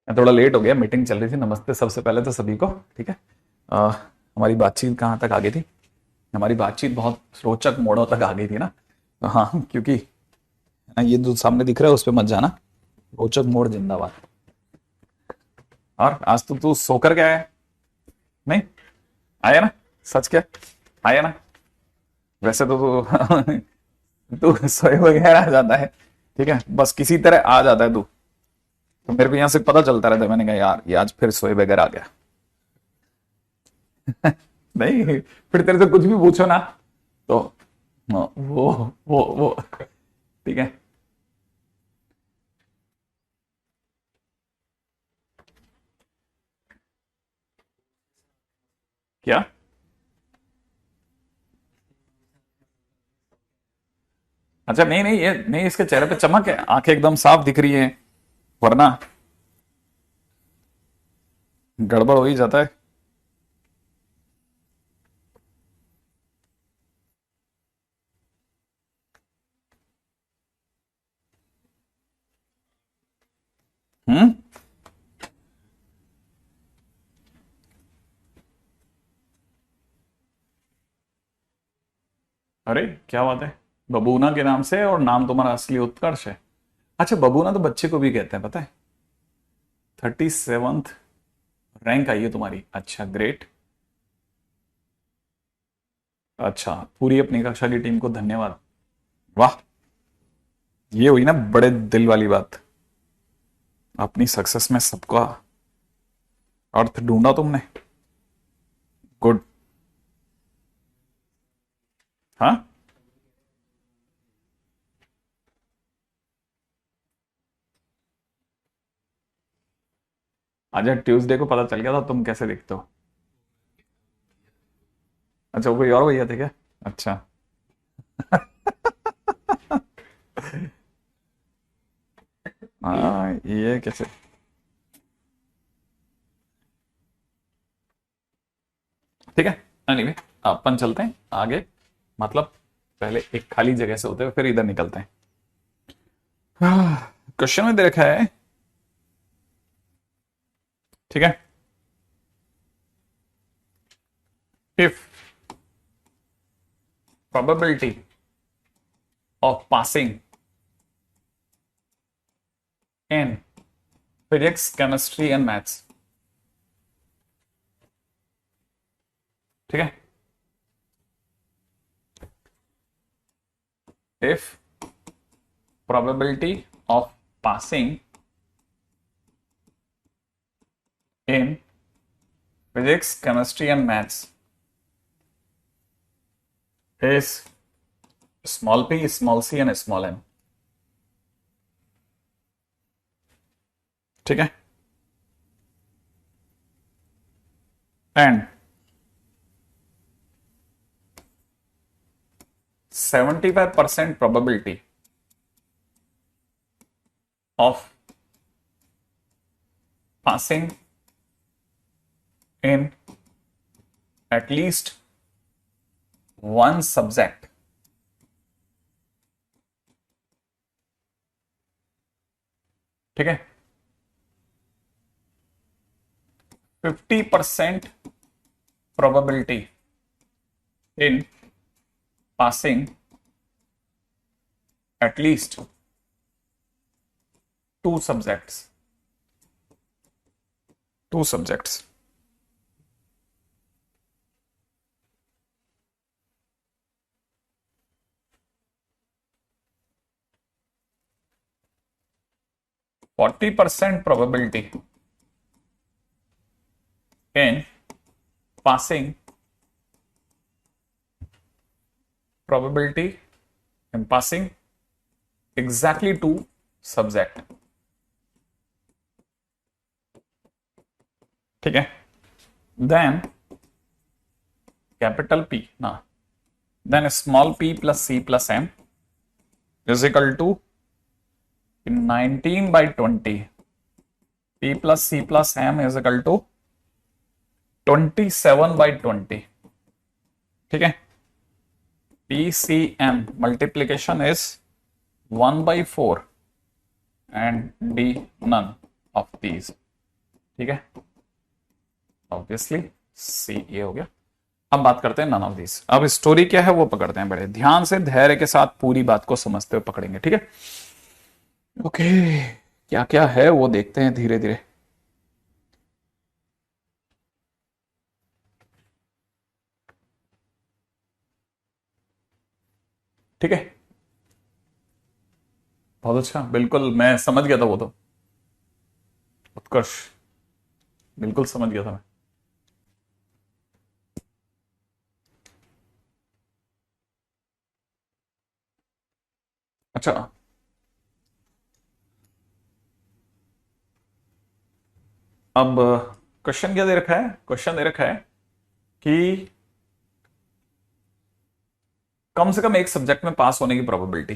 मैं थोड़ा लेट हो गया, मीटिंग चल रही थी। नमस्ते सबसे पहले तो सभी को। ठीक है। हमारी बातचीत कहाँ तक आ गई थी? हमारी बातचीत बहुत रोचक मोड़ों तक आ गई थी ना। तो हाँ, क्योंकि ना ये जो सामने दिख रहा है उस पर मत जाना। रोचक मोड़ जिंदाबाद। और आज तो तू सोकर क्या है? नहीं आया ना? सच क्या? आया ना? वैसे तो तू तू सोए वगैरह आ जाता है। ठीक है, बस किसी तरह आ जाता है तू। तो मेरे को यहाँ से पता चलता रहता है। मैंने कहा यार ये आज फिर सोए बगैर आ गया। नहीं, फिर तेरे से कुछ भी पूछो ना तो वो ठीक है। क्या? अच्छा, नहीं नहीं, ये नहीं, इसके चेहरे पे चमक है, आंखें एकदम साफ दिख रही हैं। वरना गड़बड़ हो ही जाता है। हम्म। अरे क्या बात है! बबूना के नाम से, और नाम तुम्हारा असली उत्कर्ष है। अच्छा, बबूना तो बच्चे को भी कहते हैं, पता है? 37th रैंक आई है तुम्हारी। अच्छा, ग्रेट। अच्छा, पूरी अपनी कक्षा की टीम को धन्यवाद। वाह! ये हुई ना बड़े दिल वाली बात। अपनी सक्सेस में सबका अर्थ ढूंढा तुमने। गुड। हाँ। आज ट्यूसडे को पता चल गया था तुम कैसे दिखते हो। अच्छा, वो कोई और भैया थे क्या? अच्छा। हाँ, ये कैसे? ठीक है। एनीवे, अपन चलते हैं आगे। मतलब पहले एक खाली जगह से होते हुए फिर इधर निकलते हैं। क्वेश्चन में दे रखा है। ठीक है। If probability of passing in physics, chemistry and maths. ठीक है। If probability of passing in physics, chemistry and maths is small p, small c and small m। ठीक है। And 75% probability of passing in at least one subject। ठीक है। 50% probability in passing at least two subjects। two subjects। 40% probability in passing probability in passing exactly two subject। ठीक है। Then capital P ना, then small p plus c plus m is equal to 19/20। p plus c plus m is equal to 27/20। ठीक है। PCM multiplication is 1/4 and D none of these। ठीक है, obviously सी ये हो गया। अब बात करते हैं नन ऑफ दिस। अब स्टोरी क्या है वो पकड़ते हैं, बड़े ध्यान से धैर्य के साथ पूरी बात को समझते हुए पकड़ेंगे, ठीक है। ओके, क्या क्या है वो देखते हैं धीरे धीरे। ठीक है, बहुत अच्छा, बिल्कुल मैं समझ गया था वो तो, उत्कर्ष बिल्कुल समझ गया था मैं। अच्छा, अब क्वेश्चन क्या दे रखा है, क्वेश्चन दे रखा है कि कम से कम एक सब्जेक्ट में पास होने की प्रोबेबिलिटी।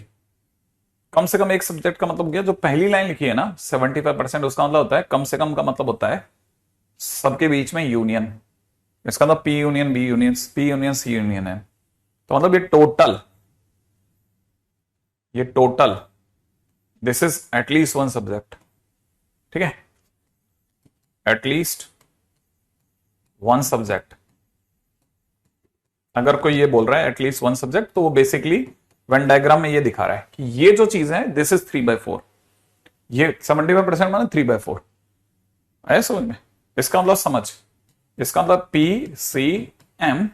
कम से कम एक सब्जेक्ट का मतलब क्या, जो पहली लाइन लिखी है ना 75%, उसका मतलब होता है कम से कम का मतलब होता है सबके बीच में यूनियन। इसका मतलब P union B union P union C union है, तो मतलब ये total this is at least one subject. ठीक है, एटलीस्ट वन सब्जेक्ट। अगर कोई ये बोल रहा है एटलीस्ट वन सब्जेक्ट, तो वो बेसिकली वेन डायग्राम में ये दिखा रहा है कि ये जो चीज है दिस इज 3/4, ये 75% माने 3/4 है, समझ में? इसका मतलब समझ, इसका मतलब P C M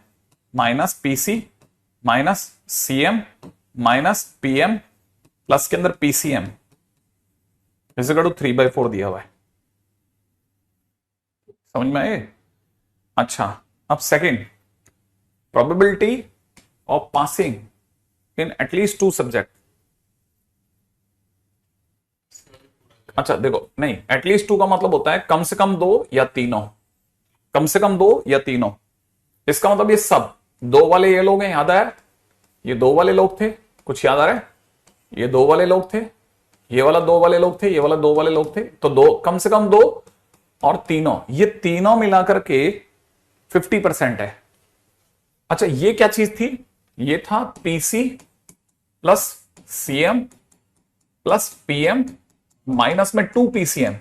minus P C minus C M minus P M plus के अंदर पीसीएम इसे 3/4 दिया हुआ है, समझ में आए? अच्छा, अब second, probability of passing in at least 2 subject. अच्छा देखो, नहीं, एटलीस्ट 2 का मतलब होता है कम से कम 2 या तीनों, कम से कम 2 या तीनों। इसका मतलब ये सब 2 वाले ये लोग हैं, याद आया? ये 2 वाले लोग थे, कुछ याद आ रहा है? ये 2 वाले लोग थे, ये वाला 2 वाले लोग थे, ये वाला 2 वाले लोग थे, तो 2, कम से कम 2 और तीनों, ये तीनों मिलाकर के 50% है। अच्छा, ये क्या चीज थी? ये था PC plus CM plus PM minus में 2 पीसीएम।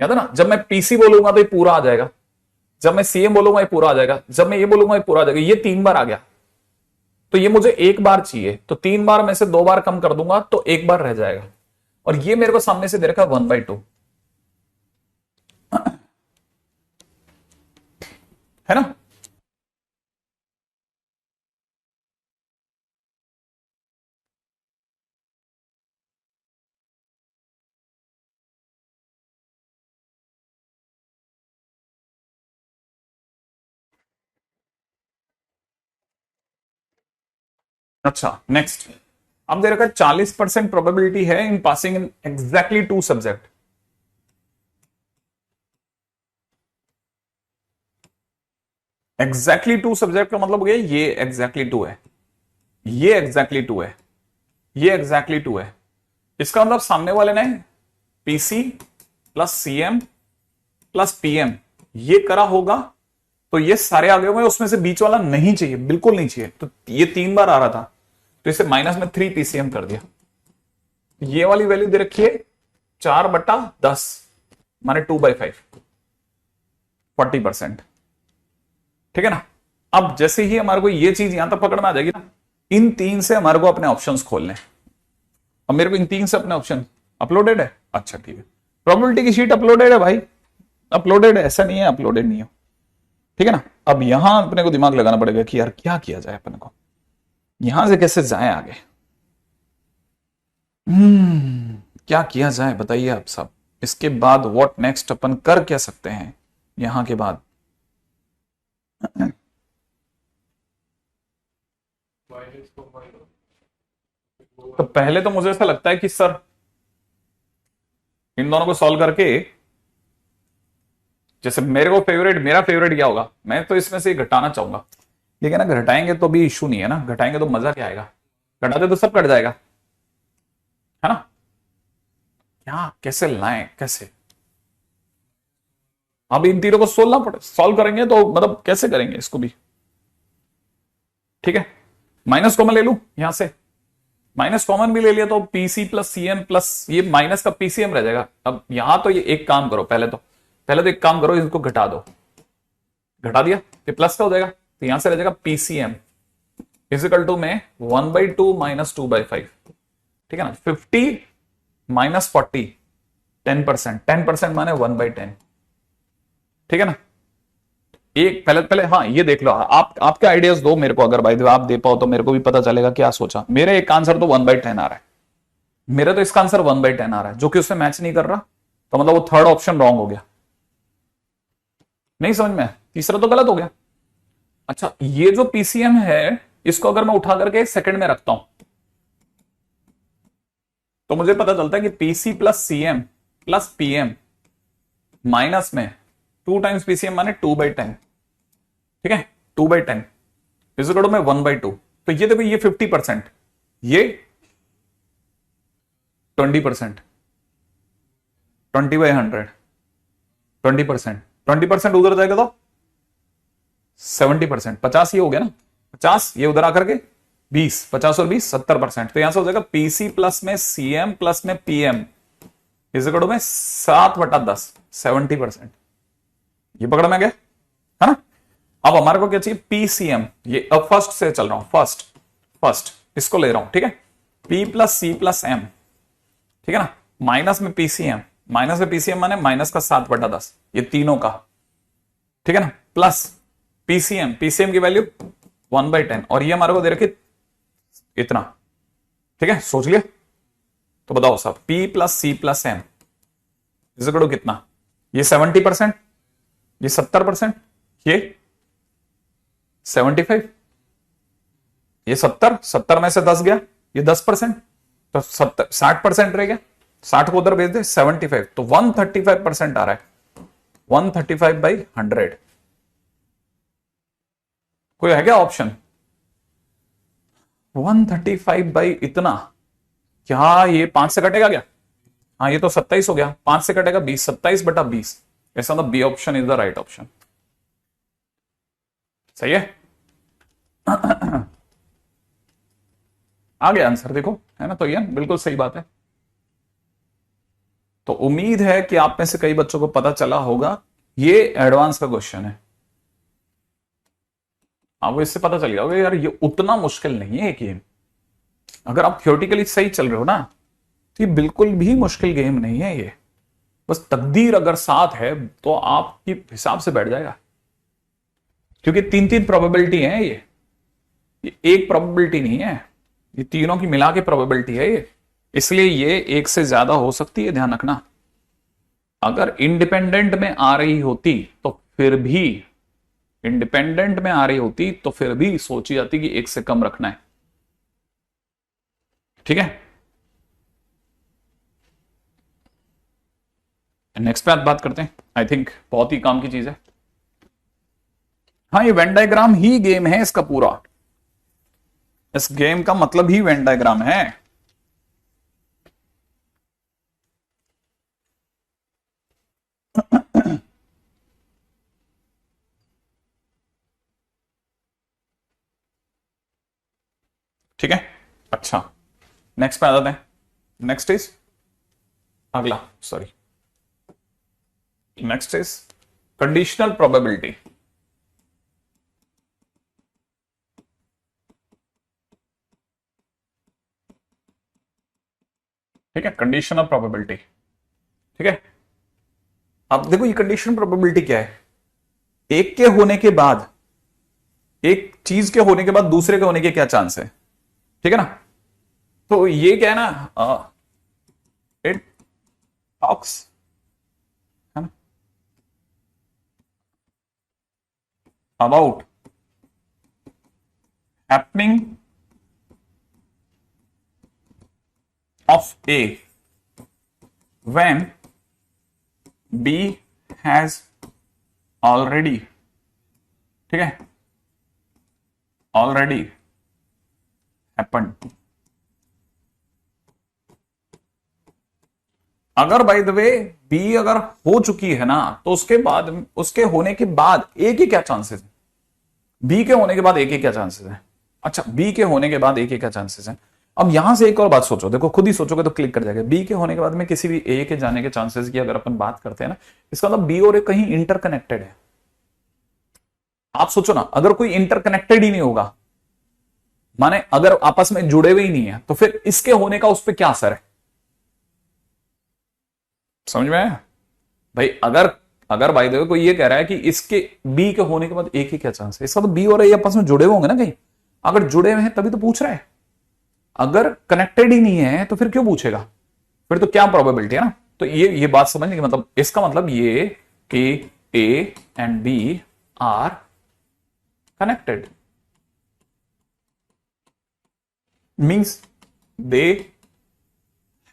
याद है ना, जब मैं पीसी बोलूंगा तो ये पूरा आ जाएगा, जब मैं सीएम बोलूंगा ये पूरा आ जाएगा, जब मैं ये बोलूंगा ये पूरा आ जाएगा। ये 3 बार आ गया, तो ये मुझे 1 बार चाहिए, तो 3 बार में से 2 बार कम कर दूंगा तो 1 बार रह जाएगा, और ये मेरे को सामने से दे रखा है 1/2, है ना? अच्छा, नेक्स्ट, अब दे रखा है 40% प्रोबेबिलिटी है इन passing in exactly 2 subject. Exactly 2 subject का मतलब हो गया ये एग्जैक्टली 2 है, ये एग्जैक्टली 2 है, ये एग्जैक्टली 2 है। इसका मतलब सामने वाले ने PC plus CM plus PM ये करा होगा, तो ये सारे आगे हुए, उसमें से बीच वाला नहीं चाहिए, बिल्कुल नहीं चाहिए, तो ये 3 बार आ रहा था, तो इसे माइनस में 3 पीसीएम कर दिया। ये वाली वैल्यू दे रखी है 4/10 माने 2/5, 40%। ठीक है ना? अब जैसे ही हमारे को ये चीज यहां तक पकड़ में आ जाएगी ना, इन 3 से हमारे को अपने ऑप्शंस खोलने। अब मेरे को इन 3 से अपने ऑप्शन अपलोडेड है, अच्छा ठीक है, प्रोबेबिलिटी की शीट अपलोडेड है भाई, अपलोडेड है, ऐसा नहीं है अपलोडेड नहीं हो, ठीक है ना? अब यहां अपने को दिमाग लगाना पड़ेगा कि यार क्या किया जाए, अपने को यहां से कैसे जाए आगे। क्या किया जाए बताइए आप सब, इसके बाद व्हाट नेक्स्ट अपन कर क्या सकते हैं यहां के बाद? तो पहले तो मुझे ऐसा लगता है कि सर इन दोनों को सॉल्व करके, जैसे मेरा फेवरेट क्या होगा, मैं तो इसमें से घटाना चाहूंगा, लेकिन ना घटाएंगे तो भी इशू नहीं है ना, घटाएंगे तो मजा क्या आएगा, घटाते तो सब कट जाएगा, है ना? क्या कैसे लाएं, कैसे? अब इन तीनों को सॉल्व करेंगे तो मतलब कैसे करेंगे इसको भी? ठीक है, माइनस कॉमन ले लू यहां से, माइनस कॉमन भी ले लिया तो पीसी प्लस सीएम प्लस ये माइनस का पीसीएम रह जाएगा। अब यहां तो ये एक काम करो, पहले तो पहले तो एक काम करो, इसको घटा दो, घटा दिया तो प्लस का हो जाएगा, तो यहां से रह जाएगा पीसीएम इजिकल टू में 1/2 माइनस 2/5, ठीक है ना। 50 माइनस 40 10%, 10% माने 1/10, ठीक है ना। एक पहले पहले हाँ ये देख लो, आप आपके आइडियाज दो मेरे को, अगर भाई आप दे पाओ तो मेरे को भी पता चलेगा क्या सोचा। मेरे एक आंसर तो 1/10 आ रहा है, मेरा तो इसका आंसर 1/10 आ रहा है, जो कि उससे मैच नहीं कर रहा, तो मतलब वो थर्ड ऑप्शन रॉन्ग हो गया, नहीं समझ में, तीसरा तो गलत हो गया। अच्छा ये जो पीसीएम है, इसको अगर मैं उठा करके सेकंड में रखता हूं तो मुझे पता चलता है कि PC plus CM plus PM minus में 2 टाइम्स पीसीएम माने 2/10, ठीक है, 2/10 इजिकल टू में 1/2। तो ये देखो, ये 50%, ये 20%, 20/100, 20%, 20% उधर जाएगा तो 70%, 50 ये हो गया ना, 50 ये उधर आकर के 20, 50 और 20 70%। तो यहां से हो जाएगा पीसी प्लस में सीएम प्लस में पीएम इजिकल में 7/10, 70%। ये पकड़ में गया है ना। अब हमारे को क्या चाहिए, पीसीएम, ये अब फर्स्ट से चल रहा हूं, फर्स्ट इसको ले रहा हूं, ठीक है, P plus C plus M, ठीक है ना, माइनस में पीसीएम, माइनस में पीसीएम माने माइनस का 7/10, ये तीनों का, ठीक है ना, प्लस पीसीएम, पीसीएम की वैल्यू 1/10, और ये हमारे को दे रखी इतना, ठीक है, सोच लिया। तो बताओ साहब, P plus C plus M is equal कितना, ये 70%, ये 70%, ये 75, ये 70 में से 10 गया, ये 10%, तो 60% रह गया, 60 को उधर भेज दे, 75, तो 135% आ रहा है, 135/100। कोई है क्या ऑप्शन, 135 बाई इतना, क्या ये 5 से कटेगा क्या, हाँ ये तो 27 हो गया, 5 से कटेगा 20, 27/20, ऐसा मतलब B option is the right option. सही है आ गया आंसर, देखो है ना, तो ये बिल्कुल सही बात है। तो उम्मीद है कि आप में से कई बच्चों को पता चला होगा, ये एडवांस का क्वेश्चन है, आपको इससे पता चल गया होगा यार ये उतना मुश्किल नहीं है गेम। अगर आप थियोरेटिकली सही चल रहे हो ना, तो ये बिल्कुल भी मुश्किल गेम नहीं है ये, बस तकदीर अगर साथ है तो आपकी हिसाब से बैठ जाएगा, क्योंकि 3-3 प्रोबेबिलिटी है ये एक प्रोबेबिलिटी नहीं है, ये तीनों की मिला के प्रोबेबिलिटी है ये, इसलिए ये एक से ज्यादा हो सकती है, ध्यान रखना। अगर इंडिपेंडेंट में आ रही होती तो फिर भी, इंडिपेंडेंट में आ रही होती तो फिर भी सोची जाती कि एक से कम रखना है, ठीक है। नेक्स्ट पे बात करते हैं, आई थिंक बहुत ही काम की चीज है। हाँ ये वेन डायग्राम ही गेम है इसका पूरा, इस गेम का मतलब ही वेन डायग्राम है। ठीक है, अच्छा नेक्स्ट पे आ जाते हैं। नेक्स्ट इज अगला, sorry, next is conditional probability. ठीक है, कंडीशन ऑफ प्रोबेबिलिटी, ठीक है। अब देखो ये कंडीशन प्रोबेबिलिटी क्या है, एक के होने के बाद, एक चीज के होने के बाद दूसरे के होने के क्या चांस है, ठीक है ना। तो ये क्या है ना, इट टॉक्स, है ना, about happening of A when B has already, ठीक है, already happened। अगर बाय द वे B अगर हो चुकी है ना, तो उसके बाद, उसके होने के बाद A के क्या चांसेस है, B के होने के बाद A के क्या चांसेस है, अच्छा B के होने के बाद A के क्या चांसेस है। अब यहां से एक और बात सोचो, देखो खुद ही सोचोगे तो क्लिक कर जाएगा। बी के होने के बाद में किसी भी ए के जाने के चांसेस की अगर अपन बात करते हैं ना, इसका मतलब बी और ए कहीं इंटरकनेक्टेड है। आप सोचो ना, अगर कोई इंटरकनेक्टेड ही नहीं होगा, माने अगर आपस में जुड़े हुए ही नहीं है, तो फिर इसके होने का उस पर क्या असर है? समझ में आया भाई? अगर अगर भाई देखो कोई ये कह रहा है कि इसके बी के होने के बाद ए के क्या चांस है, इसका तो बी और ए आपस में जुड़े हुए होंगे ना कहीं। अगर जुड़े हुए हैं तभी तो पूछ रहा है, अगर कनेक्टेड ही नहीं है तो फिर क्यों पूछेगा? फिर तो क्या प्रोबेबिलिटी है ना। तो ये बात समझने की मतलब, इसका मतलब ये कि A and B are connected, means they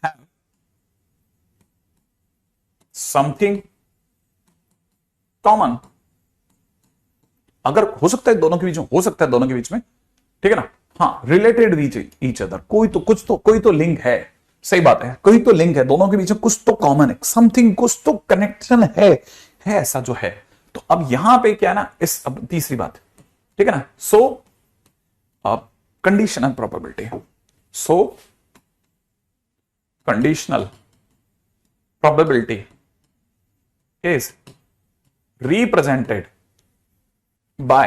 have something common. अगर हो सकता है दोनों के बीच में, हो सकता है दोनों के बीच में, ठीक है ना, हाँ, रिलेटेड विच ईच अदर, कोई तो लिंक है। सही बात है, कोई तो लिंक है दोनों के बीच में, कुछ तो कॉमन है, समथिंग, कुछ तो कनेक्शन है ऐसा जो है। तो अब यहां पे क्या है ना, इस अब तीसरी बात, ठीक है ना। सो अब conditional probability, so conditional probability is represented by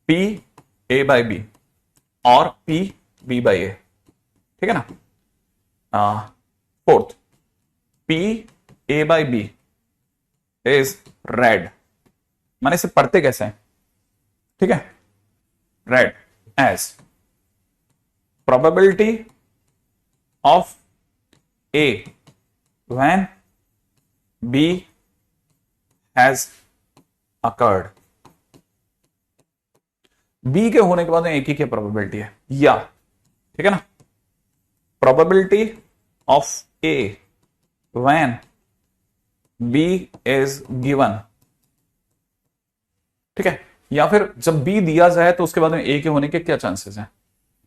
P A by B और P B by A, ठीक है ना। Fourth, P A by B is read, माने इसे पढ़ते कैसे हैं, ठीक है, read as probability of A when B has occurred। B के होने के बाद एक ही की प्रोबेबिलिटी है, या ठीक है ना, probability of A when B is given, ठीक है, या फिर जब बी दिया जाए तो उसके बाद में ए के होने के क्या चांसेस हैं,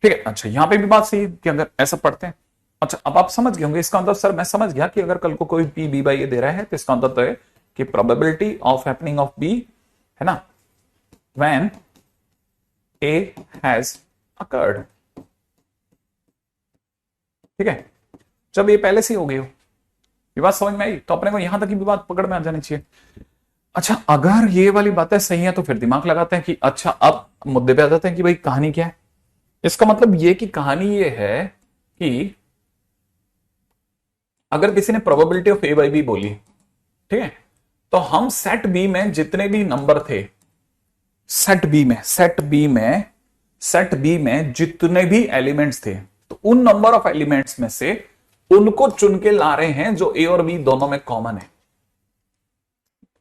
ठीक है। अच्छा, यहां पे भी बात सही है कि अगर ऐसा पढ़ते हैं, अच्छा अब आप समझ गए होंगे इसका मतलब, सर मैं समझ गया कि अगर कल को कोई पी बी बाई ए दे रहा है तो इसका मतलब तो है कि probability of happening of B है ना, व्हेन ए हैज अकर्ड, ठीक है। जब ये पहले से ही हो गई हो, ये बात समझ में आई, तो अपने को यहां तक की भी बात पकड़ में आ जानी चाहिए। अच्छा, अगर ये वाली बातें सही है तो फिर दिमाग लगाते हैं कि अच्छा अब मुद्दे पे आ जाते हैं कि भाई कहानी क्या है। इसका मतलब ये कि कहानी ये है कि अगर किसी ने probability of A by B बोली, ठीक है, तो हम सेट बी में जितने भी नंबर थे, सेट बी में जितने भी एलिमेंट्स थे, तो उन नंबर ऑफ एलिमेंट्स में से उनको चुन के ला रहे हैं जो ए और बी दोनों में कॉमन है,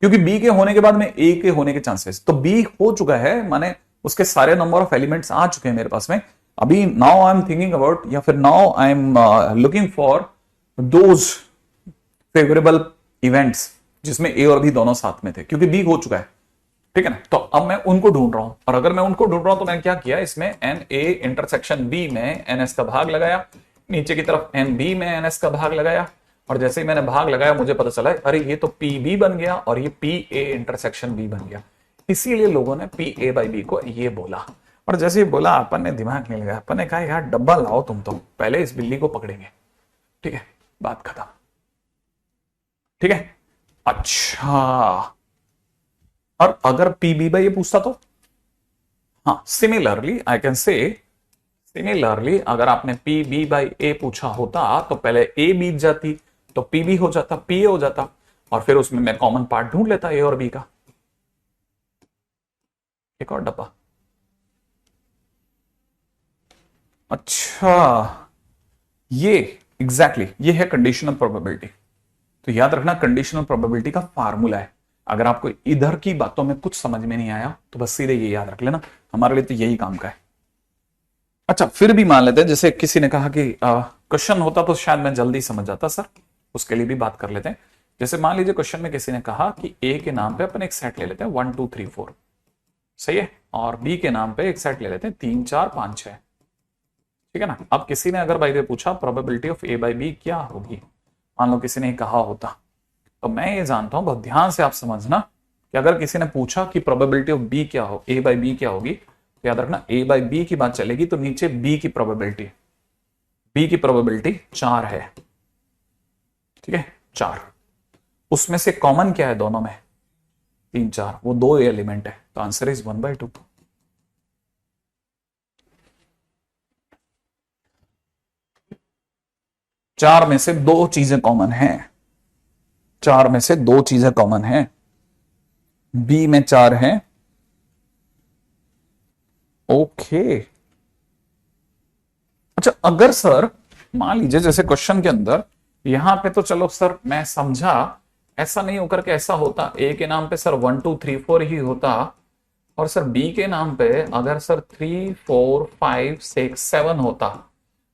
क्योंकि बी के होने के बाद में ए के होने के चांसेस, तो बी हो चुका है, माने उसके सारे नंबर ऑफ एलिमेंट्स आ चुके हैं मेरे पास में। अभी now I am thinking about, या फिर now I am looking for those favourable events जिसमें ए और बी दोनों साथ में थे, क्योंकि बी हो चुका है, ठीक है ना। तो अब मैं उनको ढूंढ रहा हूं, और अगर मैं उनको ढूंढ रहा हूं तो मैंने क्या किया, इसमें एन ए इंटरसेक्शन बी में एन एस का भाग लगाया, नीचे की तरफ एन बी में एन एस का भाग लगाया, और जैसे ही मैंने भाग लगाया मुझे पता चला अरे ये तो पी बी बन गया और ये पी ए इंटरसेक्शन बी बन गया, इसीलिए लोगों ने पी ए बाई बी को ये बोला। और जैसे ही बोला अपन ने दिमाग नहीं लगाया, अपन ने कहा यार डब्बा लाओ तुम, तो पहले इस बिल्ली को पकड़ेंगे, ठीक है, बात खत्म, ठीक है। अच्छा, और अगर पी बी बाई ये पूछता तो, हाँ, similarly I can say, similarly अगर आपने पी बी बाई ए पूछा होता तो पहले ए बीत जाती, तो पी बी हो जाता, पी ए हो जाता, और फिर उसमें मैं कॉमन पार्ट ढूंढ लेता ए और बी का। एक और डब्बा। अच्छा, ये एग्जैक्टली ये है कंडीशनल प्रोबेबिलिटी। तो याद रखना, कंडीशनल प्रोबेबिलिटी का फार्मूला है। अगर आपको इधर की बातों में कुछ समझ में नहीं आया तो बस सीधे ये याद रख लेना, हमारे लिए तो यही काम का है। अच्छा, फिर भी मान लेते हैं, जैसे किसी ने कहा कि क्वेश्चन होता तो शायद मैं जल्दी समझ जाता सर, उसके लिए भी बात कर लेते हैं। जैसे मान लीजिए क्वेश्चन में किसी ने कहा कि ए के नाम पे अपन एक सेट ले लेते हैं 1 2 3 4, सही है, और बी के नाम पे एक सेट ले लेते हैं 3 4 5 6, ठीक है ना। अब किसी ने अगर भाई पूछा probability of A by B क्या होगी, मान लो किसी ने कहा होता, तो मैं ये जानता हूं, बहुत ध्यान से आप समझना, कि अगर किसी ने पूछा कि प्रोबेबिलिटी ऑफ बी क्या हो, ए बाई बी क्या होगी, तो याद रखना ए बाई बी की बात चलेगी तो नीचे बी की प्रोबेबिलिटी, बी की प्रोबेबिलिटी 4 है, ठीक है 4। उसमें से कॉमन क्या है दोनों में? 3 4, वो 2 एलिमेंट है, तो आंसर इज 1/2। 4 में से 2 चीजें कॉमन हैं, 4 में से 2 चीजें कॉमन हैं, बी में 4 है। ओके, अच्छा अगर सर मान लीजिए जैसे क्वेश्चन के अंदर यहां पे, तो चलो सर मैं समझा, ऐसा नहीं होकर के ऐसा होता, ए के नाम पे सर 1 2 3 4 ही होता, और सर बी के नाम पे अगर सर 3 4 5 6 7 होता,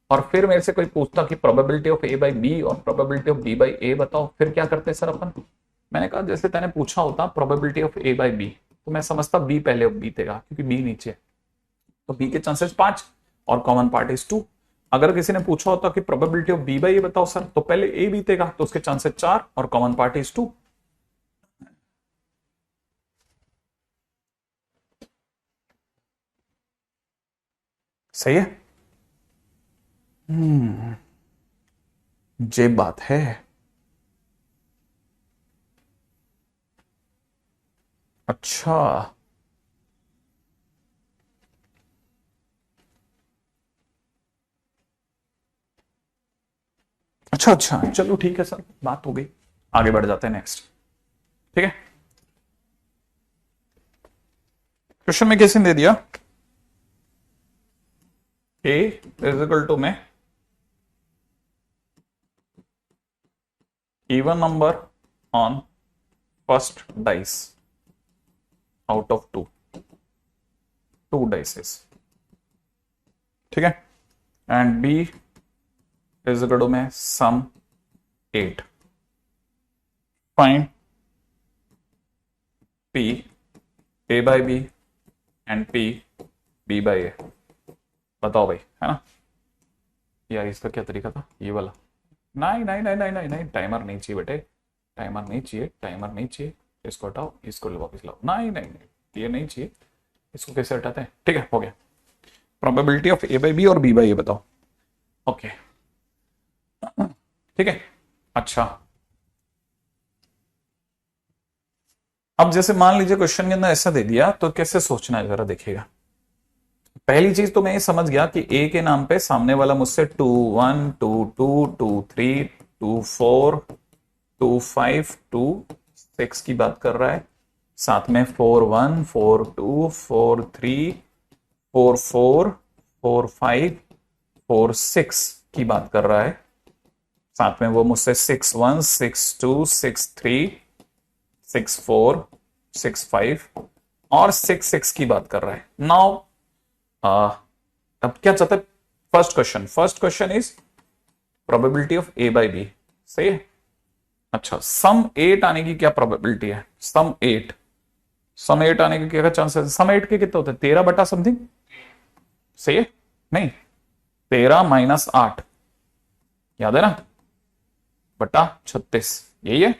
और फिर मेरे से कोई पूछता कि probability of A by B और probability of B by A बताओ, फिर क्या करते सर अपन? मैंने कहा जैसे तैने पूछा होता probability of A by B, तो मैं समझता बी पहले बीतेगा क्योंकि बी नीचे है, तो बी के चांसेस 5 और कॉमन पार्ट इज 2। अगर किसी ने पूछा होता कि probability of B by A बताओ सर, तो पहले ए बीतेगा, तो उसके चांसेस 4 और कॉमन पार्ट इज 2। सही है। ये बात है। अच्छा अच्छा अच्छा, चलो ठीक है सर, बात हो गई, आगे बढ़ जाते हैं नेक्स्ट। ठीक है, क्वेश्चन में कैसे दे दिया, ए इज इक्वल टू में even number on first dice out of two dices, ठीक है, and B is equal to में sum 8, find P A by B and P B by A, बताओ भाई, है ना? यार इसका क्या तरीका था ये वाला? नहीं नहीं नहीं नहीं नहीं नहीं, टाइमर नहीं चाहिए बेटे, टाइमर नहीं चाहिए, टाइमर नहीं चाहिए, इसको हटाओ, इसको वापस लाओ, नहीं नहीं नहीं ये नहीं चाहिए, इसको कैसे हटाते हैं? ठीक है, हो गया। Probability of A by B और बी बाई ए बताओ। ओके, ठीक है। अच्छा, अब जैसे मान लीजिए क्वेश्चन के अंदर ऐसा दे दिया, तो कैसे सोचना है जरा देखिएगा। पहली चीज तो मैं ये समझ गया कि ए के नाम पे सामने वाला मुझसे 2 1 2 2 2 3 2 4 2 5 2 6 की बात कर रहा है, साथ में 4 1 4 2 4 3 4 4 4 5 4 6 की बात कर रहा है, साथ में वो मुझसे 6 1 6 2 6 3 6 4 6 5 और 6 6 की बात कर रहा है। नाउ अब क्या चाहता है? First question is probability of A by B, सही है। अच्छा, सम 8 आने की क्या प्रोबेबिलिटी है? सम 8 आने के क्या चांसेस है? सम 8 के कितने होते हैं? 13 बटा समथिंग, सही है? नहीं, 13 माइनस 8, याद है ना, बटा 36, यही है।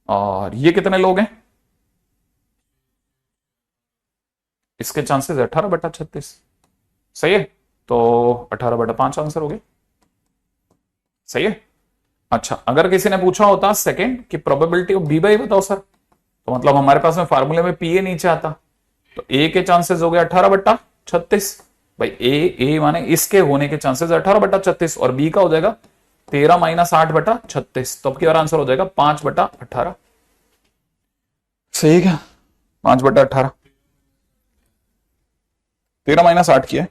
और ये कितने लोग हैं? इसके चांसेस 18 बटा 36, सही है, तो 18 बटा 5 आंसर हो गया, सही है। अच्छा, अगर किसी ने पूछा होता सेकंड कि प्रोबेबिलिटी ऑफ बी बाई बताओ सर, तो मतलब हमारे पास में फार्मूले में पी ए नीचे आता, तो ए के चांसेस हो गए 18 बटा 36, भाई ए माने इसके होने के चांसेस 18 बटा 36, और बी का हो जाएगा 13 माइनस 8 बटा 36, तो अब क्या आंसर हो जाएगा 5 बटा 18, सही है क्या? 5 बटा 18, 13 माइनस 8 किया है,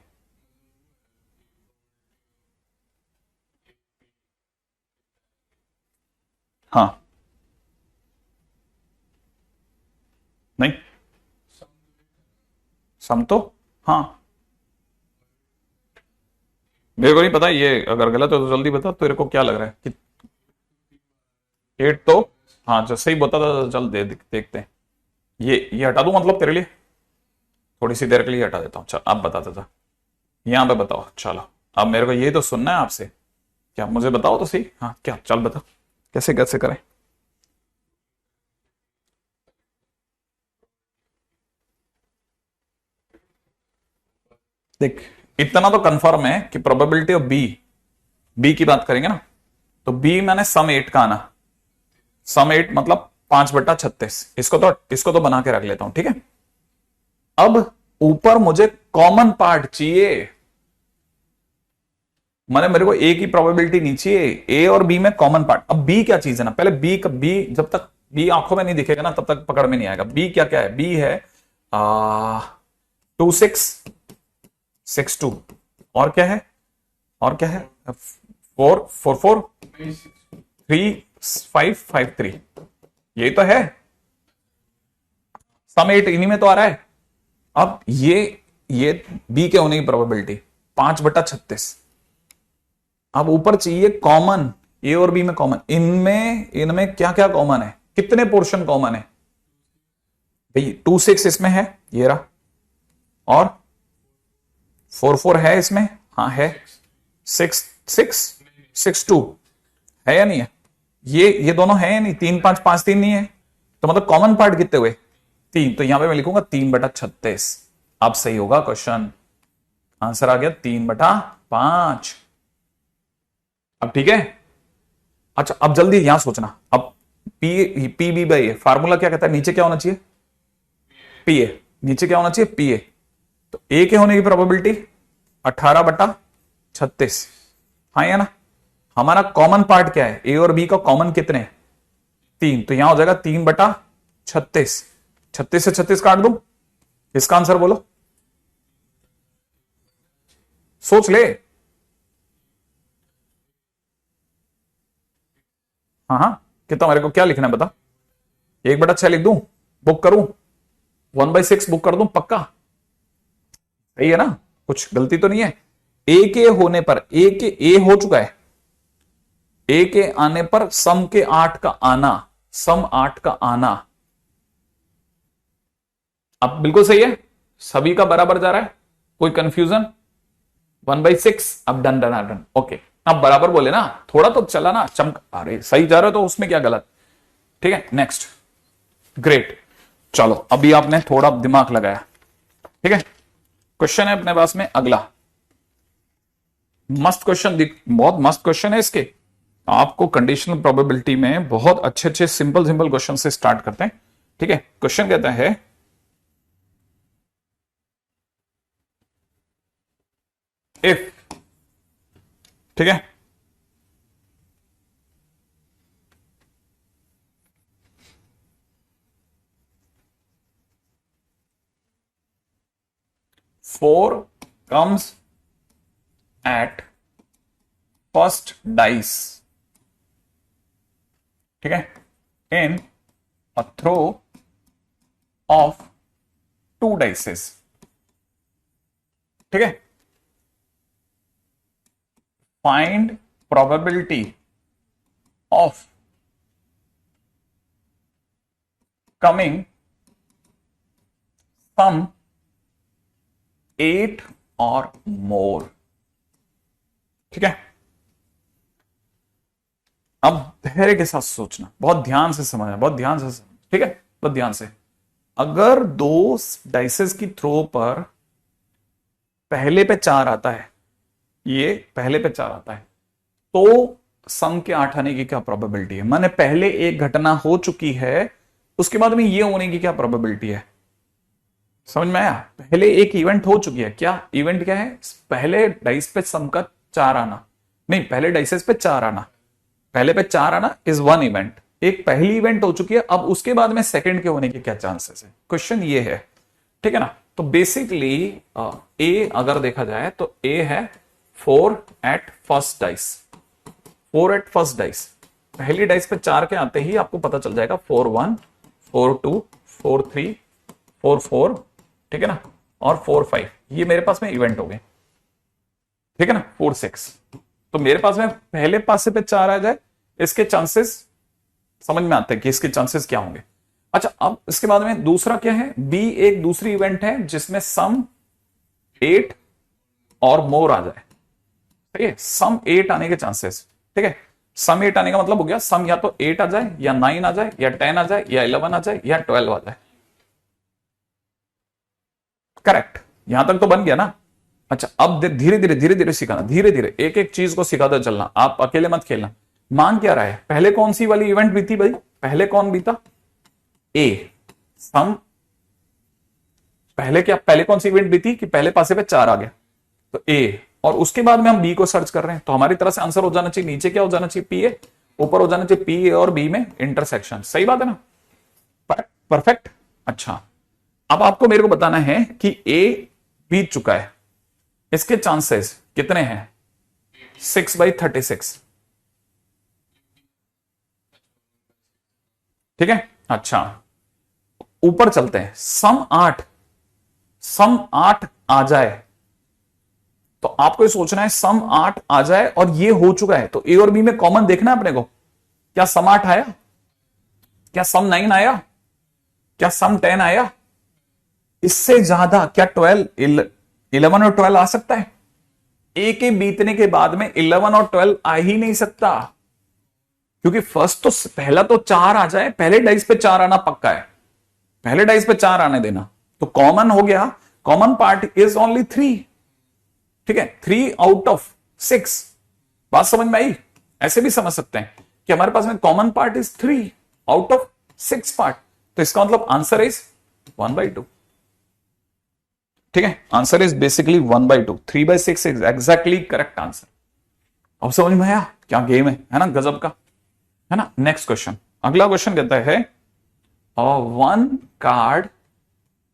हाँ नहीं, सम तो हाँ, मेरे को नहीं पता, ये अगर गलत हो तो जल्दी बता, तेरे को क्या लग रहा है कि 8 तो, हाँ जो सही बता था, चल देखते हैं। ये हटा दूं मतलब तेरे लिए, थोड़ी सी देर के लिए हटा देता हूँ, चल अब बताता था, यहाँ पे बताओ, चलो अब मेरे को ये तो सुनना है आपसे, क्या मुझे बताओ तो सही, हाँ क्या, चल बता कैसे कैसे करें। देख, इतना तो कंफर्म है कि प्रोबेबिलिटी ऑफ बी बी की बात करेंगे ना, तो बी मैंने सम 8 का आना, सम 8 मतलब 5/36। इसको तो बना के रख लेता हूं, ठीक है। अब ऊपर मुझे कॉमन पार्ट चाहिए, माने मेरे को ए की प्रोबेबिलिटी नहीं चाहिए, ए और बी में कॉमन पार्ट। अब बी क्या चीज है ना, पहले बी जब तक बी आंखों में नहीं दिखेगा ना तब तक पकड़ में नहीं आएगा। बी क्या क्या है, बी है 2 6 6 2, और क्या है, और क्या है 4 4 4 3 5 5 3, ये तो है। सम 8 इन्हीं में तो आ रहा है। अब ये बी के होने की प्रोबेबिलिटी 5/36। अब ऊपर चाहिए कॉमन, ए और बी में कॉमन, इनमें क्या क्या कॉमन है, कितने पोर्शन कॉमन है भाई। 2 6 इसमें है, ये रहा, और 4 4 है इसमें, हाँ है, 6 6 6 2 है या नहीं है, ये दोनों है या नहीं, 3 5 5 3 नहीं है, तो मतलब कॉमन पार्ट कितने हुए 3, तो यहां पे मैं लिखूंगा 3/36। अब सही होगा क्वेश्चन, आंसर आ गया 3/5। अब ठीक है। अच्छा अब जल्दी यहां सोचना, अब P B by A formula क्या कहता है, नीचे क्या होना चाहिए पी ए, नीचे क्या होना चाहिए पी ए, तो ए के होने की प्रोबेबिलिटी 18/36, हाँ या ना। हमारा कॉमन पार्ट क्या है, ए और बी का कॉमन कितने 3, तो यहां हो जाएगा 3/36। 36 से 36 काट दो, इसका आंसर बोलो, सोच ले। हाँ हाँ, कितना मेरे को क्या लिखना है बता, 1/6 लिख दूं, बुक करूं, 1/6 बुक कर दूं पक्का, सही है ना, कुछ गलती तो नहीं है। ए के होने पर, ए हो चुका है, ए के आने पर सम के 8 का आना, सम 8 का आना, अब बिल्कुल सही है, सभी का बराबर जा रहा है, कोई कंफ्यूजन, 1/6, अब डन डन डन, ओके। अब बराबर बोले ना, थोड़ा तो चला ना चमक, अरे सही जा रहे हो तो उसमें क्या गलत, ठीक है। नेक्स्ट, ग्रेट, चलो अभी आपने थोड़ा दिमाग लगाया, ठीक है। क्वेश्चन है अपने पास में अगला, मस्त क्वेश्चन, बहुत मस्त क्वेश्चन है इसके। आपको कंडीशनल प्रोबेबिलिटी में बहुत अच्छे अच्छे सिंपल सिंपल क्वेश्चन से स्टार्ट करते हैं, ठीक है। क्वेश्चन कहता है इफ, ठीक है, four comes at first dice, ठीक है, इन अ थ्रो ऑफ 2 डाइसेस, ठीक है, फाइंड प्रोबेबिलिटी ऑफ कमिंग सम 8 और मोर, ठीक है। अब धैर्य के साथ सोचना, बहुत ध्यान से समझना, बहुत ध्यान से समझना, ठीक है, बहुत ध्यान से। अगर 2 डाइसेस की थ्रो पर पहले पे 4 आता है, ये पहले पे 4 आता है, तो सम के 8 आने की क्या प्रोबेबिलिटी है, माने पहले एक घटना हो चुकी है, उसके बाद में ये होने की क्या प्रोबेबिलिटी है, समझ में आया। पहले एक इवेंट हो चुकी है, क्या इवेंट क्या है, पहले डाइस पे सम का 4 आना, नहीं पहले डाइसेस पे 4 आना, पहले पे 4 आना इज 1 इवेंट, एक पहली इवेंट हो चुकी है, अब उसके बाद में सेकंड के होने के क्या चांसेस है, क्वेश्चन ये है, ठीक है ना। तो बेसिकली ए अगर देखा जाए तो ए है 4 at first dice, 4 at first dice, पहली डाइस पे 4 के आते ही आपको पता चल जाएगा 4 1 4 2 4 3 4 4, ठीक है ना, और 4 5, ये मेरे पास में इवेंट हो गए, ठीक है ना, 4 6, तो मेरे पास में पहले पासे पे 4 आ जाए, इसके चांसेस समझ में आते हैं कि इसके चांसेस क्या होंगे। अच्छा अब इसके बाद में दूसरा क्या है, बी एक दूसरी इवेंट है जिसमें सम 8 और मोर आ जाए, ठीक है, सम 8 आने के चांसेस, ठीक है, सम 8 आने का मतलब हो गया सम या तो 8 आ जाए या 9 आ जाए या 10 आ जाए या 11 आ जाए या 12 आ जाए, करेक्ट, यहां तक तो बन गया ना। अच्छा, अब धीरे धीरे सिखाना, धीरे धीरे एक एक चीज को सिखाते चलना, आप अकेले मत खेलना। मान क्या रहा है, पहले कौन सी वाली इवेंट बीती भाई, पहले कौन बीता, ए सम, पहले कौन सी इवेंट बीती कि पहले पासे पे 4 आ गया, तो ए, और उसके बाद में हम बी को सर्च कर रहे हैं, तो हमारी तरह से आंसर हो जाना चाहिए, नीचे क्या हो जाना चाहिए, पी ए, ऊपर हो जाना चाहिए पी ए और बी में इंटरसेक्शन। सही बात है ना, परफेक्ट। अच्छा, अब आपको मेरे को बताना है कि ए बीत चुका है, इसके चांसेस कितने हैं, 6/36, ठीक है। अच्छा, ऊपर चलते हैं, सम 8 आ जाए, तो आपको ये सोचना है सम 8 आ जाए और ये हो चुका है, तो ए और बी में कॉमन देखना है अपने को, क्या सम 8 आया, क्या सम 9 आया, क्या सम 10 आया, इससे ज्यादा क्या 11 और 12 आ सकता है, ए के बीतने के बाद में 11 और 12 आ ही नहीं सकता, क्योंकि फर्स्ट तो पहला तो 4 आ जाए, पहले डाइस पे 4 आना पक्का है, पहले डाइस पे 4 आने देना, तो कॉमन हो गया, कॉमन पार्ट इज ओनली 3, ठीक है, 3 आउट ऑफ 6, बात समझ में आई। ऐसे भी समझ सकते हैं कि हमारे पास में common part is 3 out of 6 part, तो इसका मतलब आंसर इज 1/2, ठीक है, answer is basically 1/2, 3/6 is exactly correct answer. अब समझ में आया क्या गेम है ना, गजब का है ना। नेक्स्ट क्वेश्चन, अगला क्वेश्चन कहता है, 1 card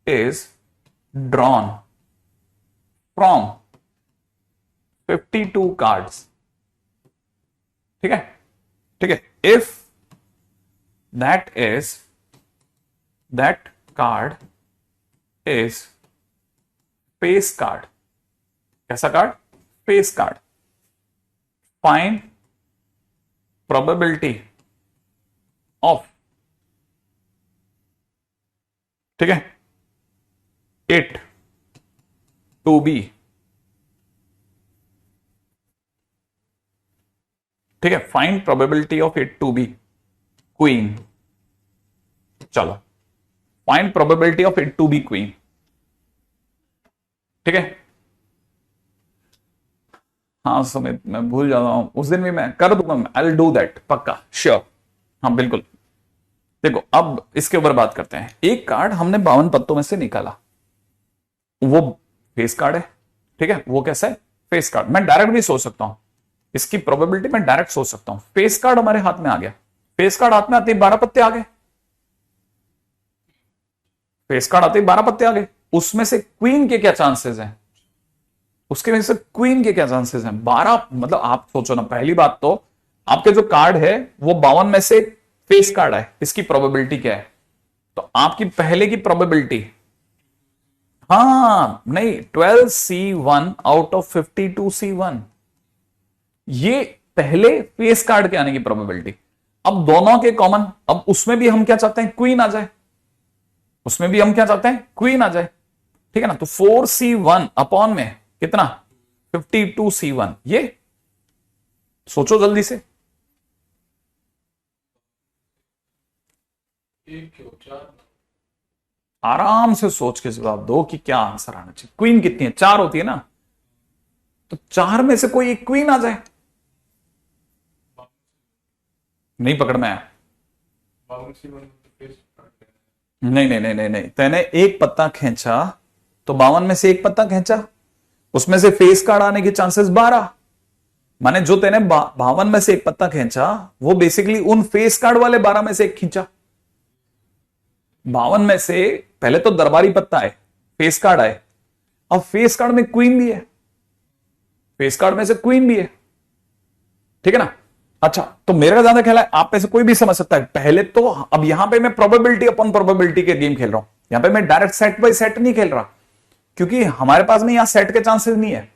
is drawn from 52 cards, ठीक है, ठीक है, if that card is face card, कैसा card, face card, find probability of, ठीक है, इट टू बी, ठीक है, find probability of it to be queen, चलो find probability of it to be queen, ठीक है। हाँ सुमित, मैं भूल जाता हूं, उस दिन भी मैं कर दूंगा, आई विल डू दैट, पक्का, श्योर, हाँ बिल्कुल। देखो अब इसके ऊपर बात करते हैं, एक कार्ड हमने 52 पत्तों में से निकाला, वो फेस कार्ड है, ठीक है, वो कैसा है, फेस कार्ड। मैं डायरेक्ट भी सोच सकता हूं, इसकी प्रोबेबिलिटी मैं डायरेक्ट सोच सकता हूं, फेस कार्ड हमारे हाथ में आ गया, फेस कार्ड हाथ में आते ही 12 पत्ते आ गए, फेस कार्ड आते ही 12 पत्ते आ गए, उसमें से क्वीन के क्या चांसेस हैं, उसके वजह से क्वीन के क्या चांसेस हैं, 12, मतलब आप सोचो ना, पहली बात तो आपके जो कार्ड है वो 52 में से फेस कार्ड है, इसकी प्रोबेबिलिटी क्या है, तो आपकी पहले की प्रोबेबिलिटी, हाँ नहीं, 12C1 आउट ऑफ 52C1, ये पहले फेस कार्ड के आने की प्रोबेबिलिटी। अब दोनों के कॉमन, अब उसमें भी हम क्या चाहते हैं, क्वीन आ जाए, उसमें भी हम क्या चाहते हैं, क्वीन आ जाए, ठीक है ना, तो 4C1 अपॉन में कितना, 52C1, ये सोचो जल्दी से, आराम से सोच के जवाब दो कि क्या आंसर आना चाहिए। क्वीन कितनी है, 4 होती है ना, तो 4 में से कोई एक क्वीन आ जाए, नहीं पकड़ में आया, नहीं नहीं नहीं नहीं नहीं, तेने एक पत्ता खींचा तो 52 में से एक पत्ता खींचा, उसमें से फेस कार्ड आने के चांसेस 12, माने जो तेने 52 में से एक पत्ता खींचा वो बेसिकली उन फेस कार्ड वाले 12 में से एक खींचा, 52 में से पहले तो दरबारी पत्ता है, फेस कार्ड आए, अब फेस कार्ड में क्वीन भी है, फेस कार्ड में से क्वीन भी है, ठीक है ना। अच्छा, तो मेरे का ज्यादा ख्याल है आप में से कोई भी समझ सकता है, पहले तो अब यहां पे मैं प्रोबेबिलिटी अपॉन प्रोबेबिलिटी के गेम खेल रहा हूं, यहां पे मैं डायरेक्ट सेट बाय सेट नहीं खेल रहा, क्योंकि हमारे पास में यहां सेट के चांसेस नहीं है,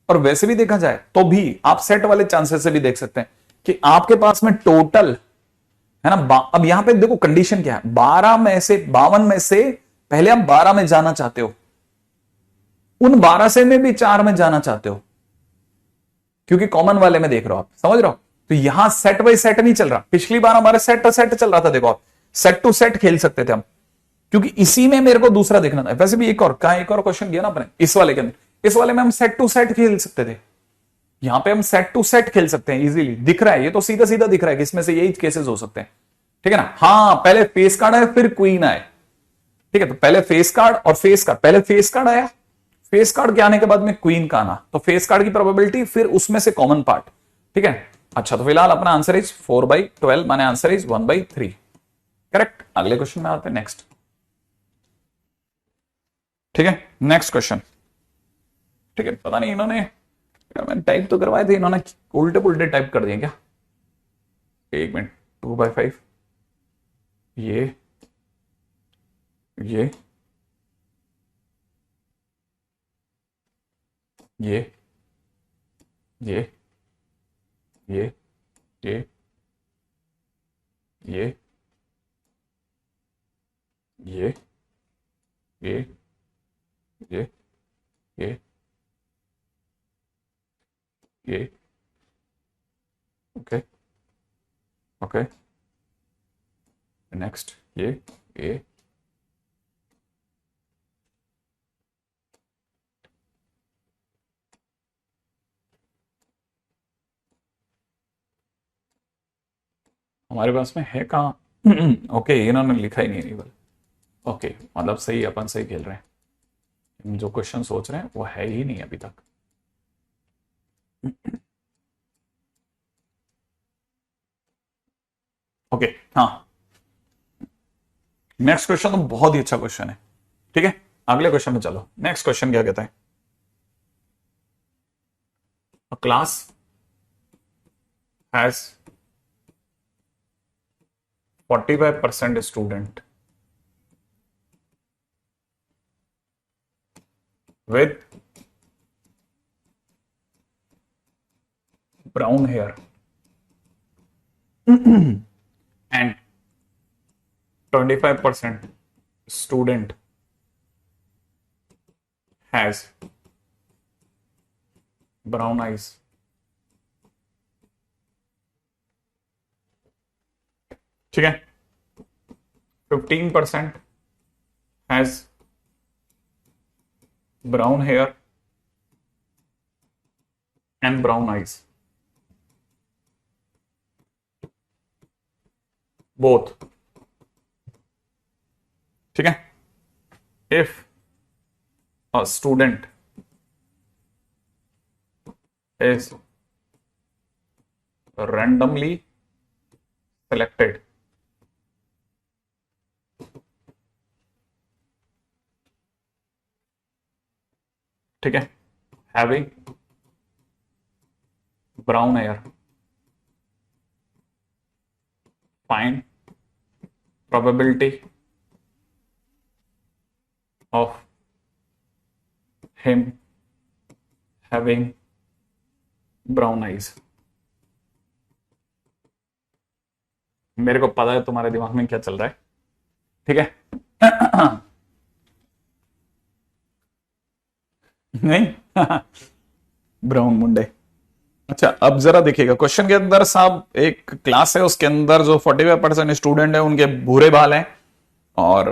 और वैसे भी देखा जाए तो भी आप सेट वाले चांसेस से भी देख सकते हैं कि आपके पास में टोटल है ना। अब यहां पे देखो कंडीशन क्या है, 12 में से 52 में से पहले आप 12 में जाना चाहते हो, उन 12 से में भी 4 में जाना चाहते हो, क्योंकि कॉमन वाले में देख रहे हो आप, समझ रहे हो, तो यहां सेट बाय सेट नहीं चल रहा, पिछली बार हमारे सेट सेट चल रहा था, देखो आप सेट टू सेट खेल सकते थे हम, क्योंकि इसी में मेरे को दूसरा देखना था। वैसे भी एक और क्वेश्चन किया ना अपने इस वाले के अंदर, इस वाले में हम सेट टू सेट खेल सकते थे, यहां पे हम सेट टू सेट खेल सकते हैं इजीली, दिख रहा है ये तो सीधा सीधा दिख रहा है कि इसमें से यही केसेस हो सकते हैं, ठीक है ना। हाँ, पहले फेस कार्ड आए फिर क्वीन आए, ठीक है, तो पहले फेस कार्ड और फेस कार्ड, पहले फेस कार्ड आया, फेस कार्ड के आने के बाद में क्वीन का आना, तो फेस कार्ड की प्रोबेबिलिटी फिर उसमें से कॉमन पार्ट, ठीक है। अच्छा, तो फिलहाल अपना आंसर इज 4/12, माने आंसर इज 1/3, करेक्ट। अगले क्वेश्चन में आते हैं, नेक्स्ट, ठीक है, नेक्स्ट क्वेश्चन, ठीक है। पता नहीं इन्होंने, मैंने टाइप तो करवाए थे, इन्होंने उल्टे पुल्टे टाइप कर दिए क्या, एक मिनट, 2/5, ये ये ये ये ये ये ये ये ये ये ये ये, ओके ओके, नेक्स्ट, ये हमारे पास में है कहाँ ओके, इन्होंने लिखा ही नहीं है, ओके, मतलब सही, अपन सही खेल रहे हैं, हम जो क्वेश्चन सोच रहे हैं वो है ही नहीं अभी तक। ओके, हाँ, नेक्स्ट क्वेश्चन तो बहुत ही अच्छा क्वेश्चन है, ठीक है। अगले क्वेश्चन में चलो, नेक्स्ट क्वेश्चन क्या कहता है, अ class has 45% student with brown hair and 25% student has brown eyes. ठीक है, 15% has brown hair and brown eyes, both, ठीक है। if a student is randomly selected ठीक है, having brown hair, find probability of him having brown eyes। मेरे को पता है तुम्हारे दिमाग में क्या चल रहा है, ठीक है नहीं ब्राउन मुंडे। अच्छा, अब जरा देखिएगा क्वेश्चन के अंदर साहब, एक क्लास है उसके अंदर जो 45% स्टूडेंट है उनके भूरे बाल हैं और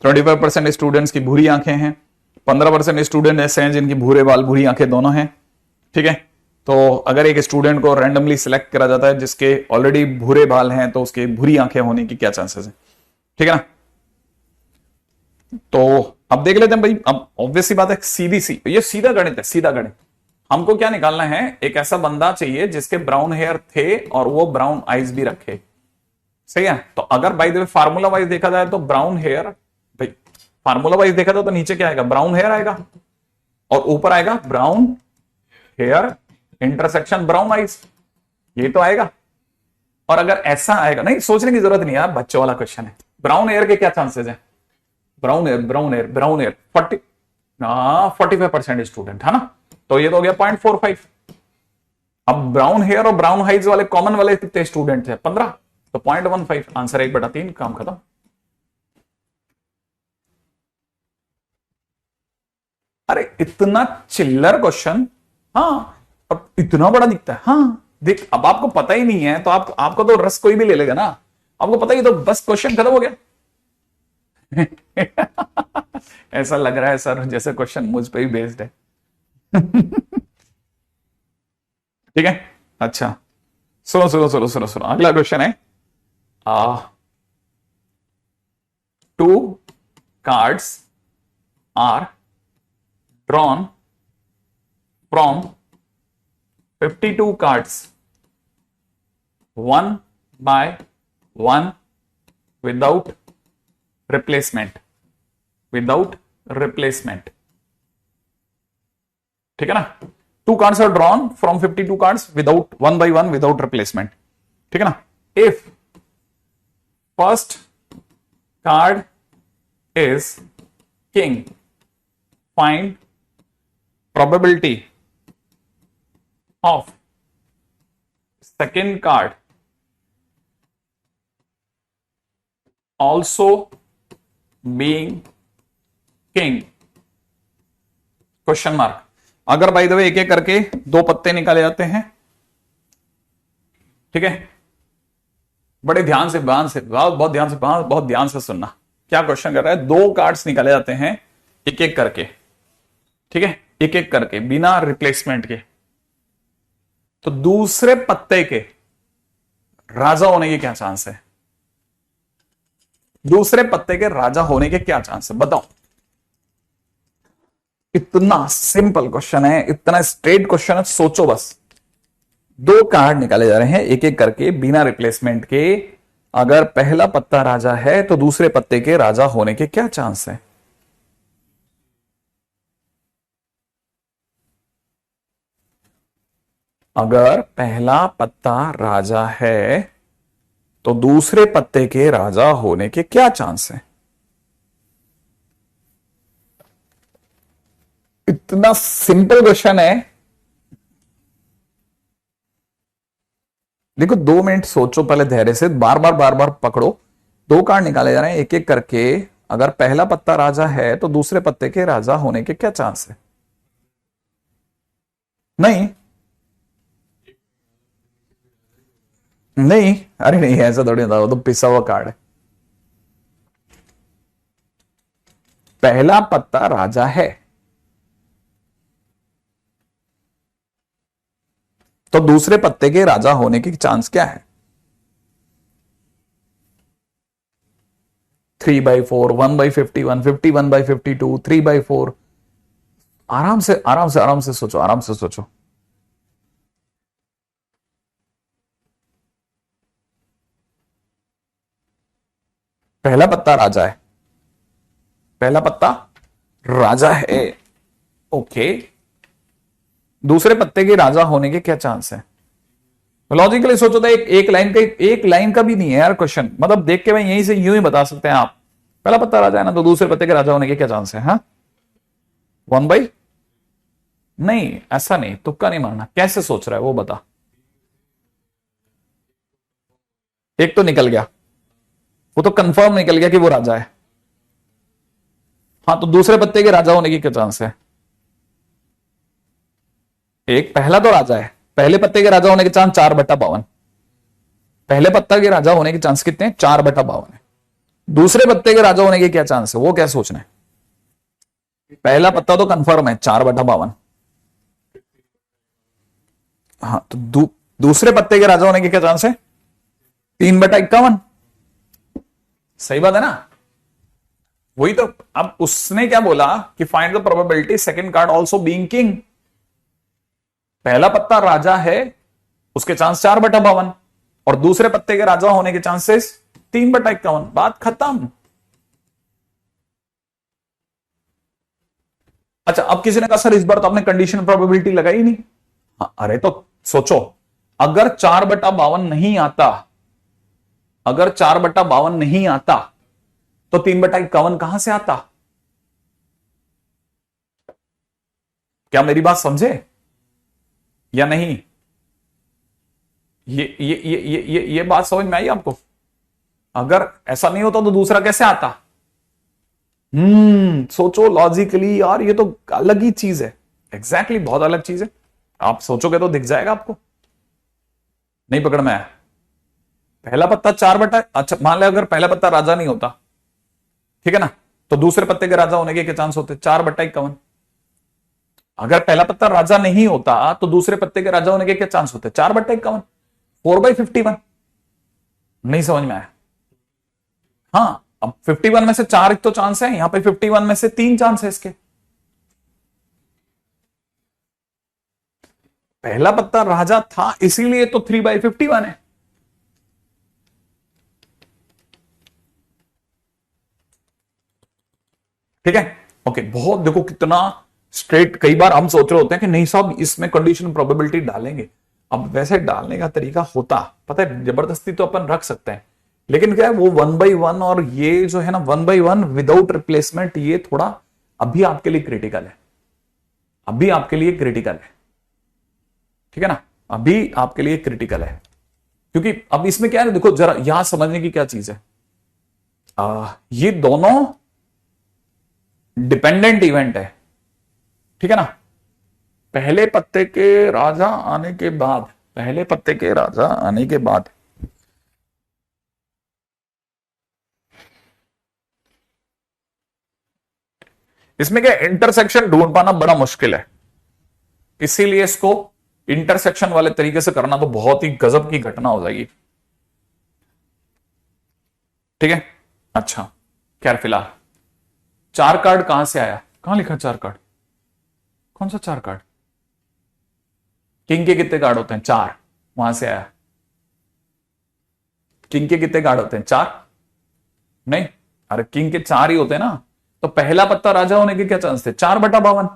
25% स्टूडेंट्स की भूरी आंखें हैं, 15% स्टूडेंट ऐसे हैं जिनकी भूरे बाल भूरी आंखें दोनों हैं, ठीक है। तो अगर एक स्टूडेंट को रैंडमली सिलेक्ट करा जाता है जिसके ऑलरेडी भूरे बाल हैं तो उसके भूरी आंखें होने की क्या चांसेस है, ठीक है ना। तो अब देख लेते हैं भाई, अब ऑब्वियस सी बात है, सीधी सी, ये सीधा गणित है, सीधा गणित। हमको क्या निकालना है, एक ऐसा बंदा चाहिए जिसके ब्राउन हेयर थे और वो ब्राउन आईज भी रखे, सही है। तो अगर by the way formula wise देखा जाए तो ब्राउन हेयर, भाई फार्मूला वाइज देखा जाए तो नीचे क्या आएगा, ब्राउन हेयर आएगा और ऊपर आएगा brown hair intersection brown eyes, ये तो आएगा। और अगर ऐसा आएगा, नहीं सोचने की जरूरत नहीं यार, बच्चों वाला क्वेश्चन है। ब्राउन हेयर के क्या चांसेस हैं, ब्राउन एयर 45% स्टूडेंट है ना, तो ये तो हो गया 0.45। अब ब्राउन हेयर और ब्राउन हाइज वाले कॉमन वाले कितने स्टूडेंट थे, 15, तो 0.15, आंसर 1/3, काम खत्म। अरे इतना चिल्लर क्वेश्चन, हाँ, और इतना बड़ा दिखता है, हाँ देख, अब आपको पता ही नहीं है तो आपको तो रस कोई भी ले लेगा ना, आपको पता ही तो बस क्वेश्चन खत्म हो गया ऐसा लग रहा है सर जैसे क्वेश्चन मुझ पे ही बेस्ड है। ठीक है, अच्छा सुनो सुनो सुनो सुनो सुनो, अगला क्वेश्चन है, two cards are drawn from 52 cards, one by one, without replacement, without replacement, ठीक है ना। Two cards are drawn from 52 cards without one by one without replacement, ठीक है ना। If first card is king, find probability of second card also being king, question mark. अगर by the way एक एक करके दो पत्ते निकाले जाते हैं, ठीक है, बड़े ध्यान से बहुत ध्यान से सुनना, क्या क्वेश्चन कर रहा है। दो कार्ड्स निकाले जाते हैं एक एक करके, ठीक है, एक एक करके बिना रिप्लेसमेंट के, तो दूसरे पत्ते के राजा होने के क्या चांस है, दूसरे पत्ते के राजा होने के क्या चांस है, बताओ। इतना सिंपल क्वेश्चन है, इतना स्ट्रेट क्वेश्चन है, सोचो बस। दो कार्ड निकाले जा रहे हैं एक एक करके बिना रिप्लेसमेंट के, अगर पहला पत्ता राजा है तो दूसरे पत्ते के राजा होने के क्या चांस है। अगर पहला पत्ता राजा है तो दूसरे पत्ते के राजा होने के क्या चांस है। इतना सिंपल क्वेश्चन है। देखो 2 मिनट सोचो पहले धैर्य से, बार बार पकड़ो। दो कार्ड निकाले जा रहे हैं एक एक करके, अगर पहला पत्ता राजा है तो दूसरे पत्ते के राजा होने के क्या चांस है। नहीं नहीं, अरे नहीं ऐसा थोड़ी होता, वो तो पिसा हुआ कार्ड है। पहला पत्ता राजा है तो दूसरे पत्ते के राजा होने की चांस क्या है। 3/4, 1/51, 51/52, 3/4। आराम से आराम से आराम से सोचो, आराम से सोचो। पहला पत्ता राजा है, पहला पत्ता राजा है, ओके, दूसरे पत्ते के राजा होने के क्या चांस है। लॉजिकली सोचो तो एक लाइन का भी नहीं है यार क्वेश्चन, मतलब देख के मैं यहीं से यूं ही बता सकते हैं आप। पहला पत्ता राजा है ना, तो दूसरे पत्ते के राजा होने के क्या चांस है। हाँ 1/, नहीं ऐसा नहीं, तुक्का नहीं मारना। कैसे सोच रहा है वो बता। एक तो निकल गया, वो तो कंफर्म निकल गया कि वो राजा है। हाँ तो दूसरे पत्ते के राजा होने की क्या चांस है। एक पहला तो राजा है, पहले पत्ते के राजा होने के चांस 4/52। पहले पत्ता के राजा होने के चांस कितने हैं, 4/52 है। दूसरे पत्ते के राजा होने के क्या चांस है, वो क्या सोचना है। पहला पत्ता तो कंफर्म है 4/52। हाँ तो दूसरे पत्ते के राजा होने के क्या चांस है, 3/51। सही बात है ना। वही तो, अब उसने क्या बोला कि find the probability second card also being king. पहला पत्ता राजा है उसके चांस 4/52 और दूसरे पत्ते के राजा होने के चांसेस 3/51। बात खत्म। अच्छा अब किसी ने कहा सर इस बार तो आपने कंडीशन प्रोबेबिलिटी लगाई नहीं। हाँ, अरे तो सोचो, अगर 4/52 नहीं आता, अगर 4/52 नहीं आता तो 3/51 कहां से आता। क्या मेरी बात समझे या नहीं। ये बात समझ में आई आपको। अगर ऐसा नहीं होता तो दूसरा कैसे आता। सोचो लॉजिकली यार, ये तो अलग ही चीज है। एग्जैक्टली बहुत अलग चीज है। आप सोचोगे तो दिख जाएगा आपको। नहीं पकड़ में आया। पहला पत्ता 4/, अच्छा मान लिया अगर पहला पत्ता राजा नहीं होता, ठीक है ना, तो दूसरे पत्ते के राजा होने के क्या चांस होते? 4/51। अगर पहला पत्ता राजा नहीं होता तो दूसरे पत्ते के राजा होने के क्या चांस होते? 4/51, 4/51। नहीं समझ में आया? हाँ, अब 51 में से 4 तो चांस है, यहां पे 51 में से 3 चांस है इसके। पहला पत्ता राजा था इसीलिए तो 3/51 है। ठीक है, ओके। बहुत देखो कितना स्ट्रेट। कई बार हम सोच रहे होते हैं कि नहीं साहब इसमें कंडीशन प्रोबेबिलिटी डालेंगे। अब वैसे डालने का तरीका होता, पता है, जबरदस्ती तो अपन रख सकते हैं, लेकिन क्या है वो 1/1 और ये जो है ना 1/1 विदाउट रिप्लेसमेंट, ये थोड़ा अभी आपके लिए क्रिटिकल है। अभी आपके लिए क्रिटिकल है, ठीक है ना, अभी आपके लिए क्रिटिकल है। क्योंकि अब इसमें क्या है, देखो जरा यहां समझने की क्या चीज है। ये दोनों डिपेंडेंट इवेंट है, ठीक है ना। पहले पत्ते के राजा आने के बाद, पहले पत्ते के राजा आने के बाद इसमें क्या इंटरसेक्शन ढूंढ पाना बड़ा मुश्किल है, इसीलिए इसको इंटरसेक्शन वाले तरीके से करना तो बहुत ही गजब की घटना हो जाएगी। ठीक है, अच्छा खैर फिलहाल 4 कार्ड कहां से आया? कहां लिखा 4 कार्ड? कौन सा 4 कार्ड? किंग के कितने कार्ड होते हैं? 4, वहां से आया। किंग के कितने कार्ड होते हैं? 4 नहीं, अरे किंग के 4 ही होते हैं ना। तो पहला पत्ता राजा होने के क्या चांस थे? 4/52।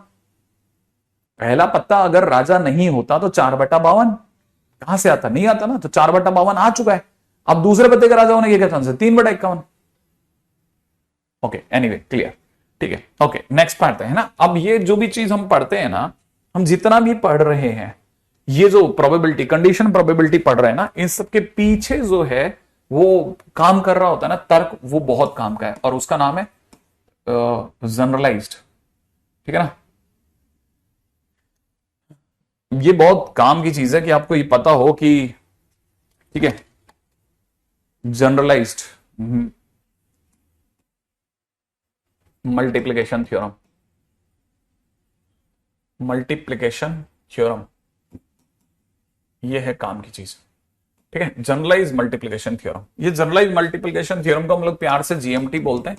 पहला पत्ता अगर राजा नहीं होता तो 4/52 कहां से आता? नहीं आता ना, तो 4/52 आ चुका है। अब दूसरे पत्ते के राजा होने के क्या चांस है? 3/51। ओके, एनीवे क्लियर, ठीक है। ओके, नेक्स्ट पढ़ते हैं ना। अब ये जो भी चीज हम पढ़ते हैं ना, हम जितना भी पढ़ रहे हैं, ये जो प्रोबेबिलिटी, कंडीशन प्रोबेबिलिटी पढ़ रहे हैं ना, इन सबके पीछे जो है वो काम कर रहा होता है ना तर्क, वो बहुत काम का है, और उसका नाम है जनरलाइज्ड। ठीक है ना, ये बहुत काम की चीज है कि आपको ये पता हो कि, ठीक है, generalized multiplication theorem, multiplication theorem, ये है काम की चीज। ठीक है, जनरलाइज मल्टीप्लिकेशन थ्योरम। ये जनरलाइज मल्टीप्लिकेशन थ्योरम को हम लोग प्यार से जीएमटी बोलते हैं।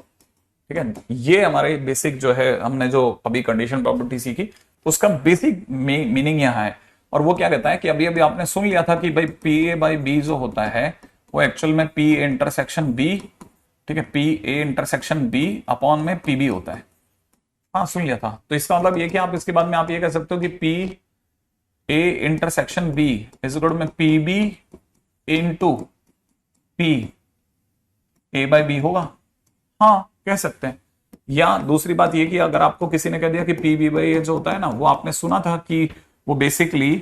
ठीक है, ये हमारे बेसिक जो है, हमने जो अभी कंडीशन प्रॉपर्टी सीखी उसका बेसिक मीनिंग यहां है। और वो क्या कहता है कि अभी अभी आपने सुन लिया था कि भाई पी ए बाई बी जो होता है वो एक्चुअल में पी ए इंटरसेक्शन बी, ठीक है, P A intersection B upon में पी बी होता है। हाँ सुन लिया था। तो इसका मतलब ये कि आप इसके बाद में आप ये कह सकते हो कि P A intersection B is equal में P B into P A by B होगा। हाँ कह सकते हैं। या दूसरी बात ये कि अगर आपको किसी ने कह दिया कि पी बी बाई ए जो होता है ना, वो आपने सुना था कि वो basically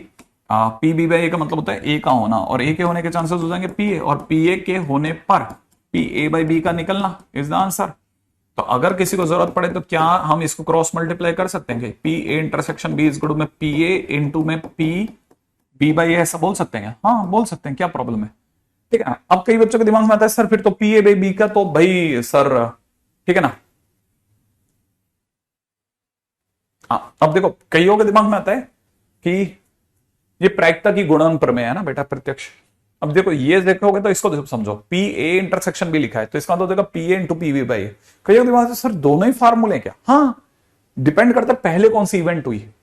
P B by A का मतलब होता है ए का होना, और ए के होने के चांसेस हो जाएंगे पी ए, और पी ए के होने पर पी ए बाई बी का निकलना इज द आंसर। तो अगर किसी को जरूरत पड़े तो क्या हम इसको क्रॉस मल्टीप्लाई कर सकते हैं कि P A intersection B is equal में पी ए इंटू में पी बी बाई ए, ऐसा बोल सकते हैं? हाँ बोल सकते हैं, क्या प्रॉब्लम है? ठीक है ना। अब कई बच्चों के दिमाग में आता है सर फिर तो पी ए बाई बी का तो भाई सर, ठीक है ना। अब देखो कईयों के दिमाग में आता है कि ये प्रायिकता की गुणन प्रमेय है ना बेटा, प्रत्यक्ष। अब देखो ये देखोगे तो इसको समझो, पी ए इंटरसेक्शन भी लिखा है तो इसका मतलब देखो P A into P V by. कईयों के दिमाग में सर दोनों ही फार्मूले क्या? हाँ डिपेंड करता है पहले कौन सी इवेंट हुई है।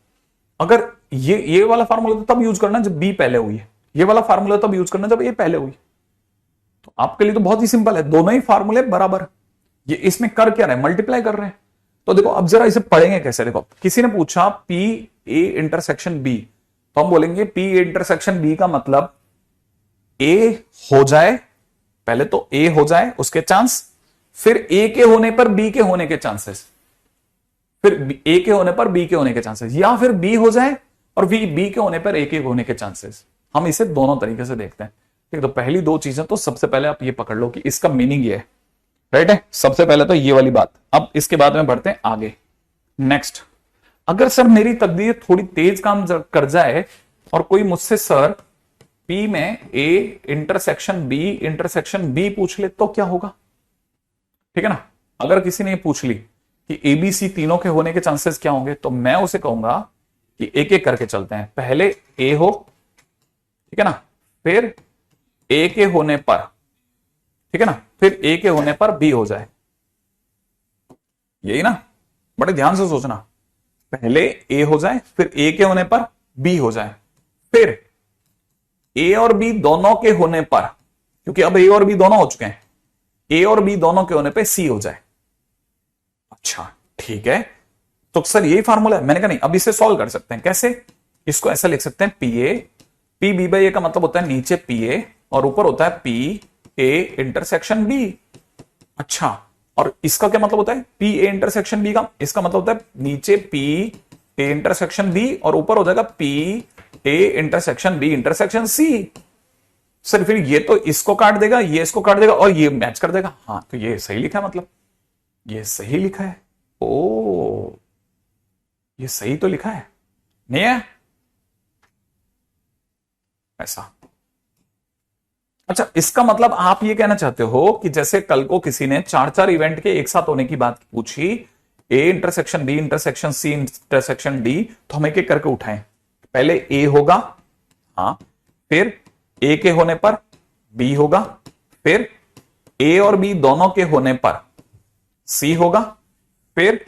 अगर ये वाला फार्मूला तो तब यूज करना जब बी पहले हुई है, ये वाला फार्मूला तब यूज करना जब ए पहले हुई। तो आपके लिए तो बहुत ही सिंपल है, दोनों ही फार्मूले बराबर। ये इसमें कर क्या रहे हैं? मल्टीप्लाई कर रहे हैं। तो देखो अब जरा इसे पढ़ेंगे कैसे। देखो किसी ने पूछा पी ए इंटरसेक्शन बी, तो हम बोलेंगे पी ए इंटरसेक्शन बी का मतलब ए हो जाए, पहले तो ए हो जाए उसके चांस, फिर ए के होने पर बी के होने के चांसेस, फिर ए के होने पर बी के होने के चांसेस, या फिर बी हो जाए और बी के होने पर ए के होने के चांसेस। हम इसे दोनों तरीके से देखते हैं। ठीक, तो पहली दो चीजें तो सबसे पहले आप ये पकड़ लो कि इसका मीनिंग ये है, राइट है। सबसे पहले तो ये वाली बात। अब इसके बाद में बढ़ते हैं आगे। नेक्स्ट, अगर सर मेरी तकदीर थोड़ी तेज काम कर जाए और कोई मुझसे सर पी में ए इंटरसेक्शन बी पूछ ले तो क्या होगा? ठीक है ना। अगर किसी ने पूछ ली कि एबीसी तीनों के होने के चांसेस क्या होंगे, तो मैं उसे कहूंगा कि एक एक करके चलते हैं। पहले ए हो, ठीक है ना, फिर ए के होने पर, ठीक है ना, फिर ए के होने पर बी हो जाए, यही ना, बड़े ध्यान से सोचना। पहले ए हो जाए, फिर ए के होने पर बी हो जाए, फिर ए और बी दोनों के होने पर, क्योंकि अब ए और बी दोनों हो चुके हैं, ए और बी दोनों के होने पे सी हो जाए। अच्छा ठीक है, तो सर यही फार्मूला है। मैंने कहा नहीं, अब इसे सॉल्व कर सकते हैं। कैसे? इसको ऐसा लिख सकते हैं, P A, P B by A का मतलब होता है नीचे पी ए और ऊपर होता है पी ए इंटरसेक्शन बी। अच्छा, और इसका क्या मतलब होता है? पी ए इंटरसेक्शन बी का, इसका मतलब होता है नीचे पी ए इंटरसेक्शन बी और ऊपर हो जाएगा P A intersection B intersection C. Sir फिर ये तो इसको काट देगा, ये इसको काट देगा और ये मैच कर देगा। हाँ, तो ये सही लिखा है, मतलब ये सही लिखा है। ओ, ये सही तो लिखा है, नहीं है ऐसा? अच्छा, इसका मतलब आप ये कहना चाहते हो कि जैसे कल को किसी ने चार चार इवेंट के एक साथ होने की बात पूछी, A intersection B intersection C intersection D, तो हम एक एक करके उठाएं। पहले ए होगा, हाँ, फिर ए के होने पर बी होगा, फिर ए और बी दोनों के होने पर सी होगा, फिर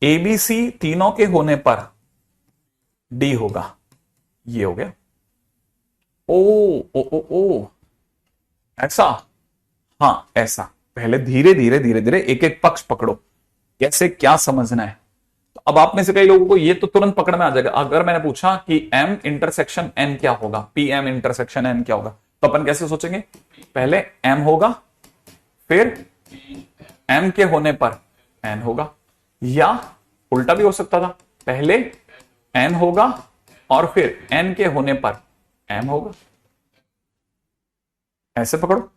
ए बी सी तीनों के होने पर डी होगा। ये हो गया। ओ ओ ओ ओ, ऐसा? हाँ ऐसा। पहले धीरे धीरे धीरे धीरे एक एक पक्ष पकड़ो, कैसे क्या समझना है। तो अब आप में से कई लोगों को ये तो तुरंत पकड़ में आ जाएगा। अगर मैंने पूछा कि एम इंटरसेक्शन एन क्या होगा, पी एम इंटरसेक्शन एन क्या होगा, तो अपन कैसे सोचेंगे? पहले एम होगा, फिर एम के होने पर एन होगा, या उल्टा भी हो सकता था, पहले एन होगा और फिर एन के होने पर एम होगा। ऐसे पकड़ो,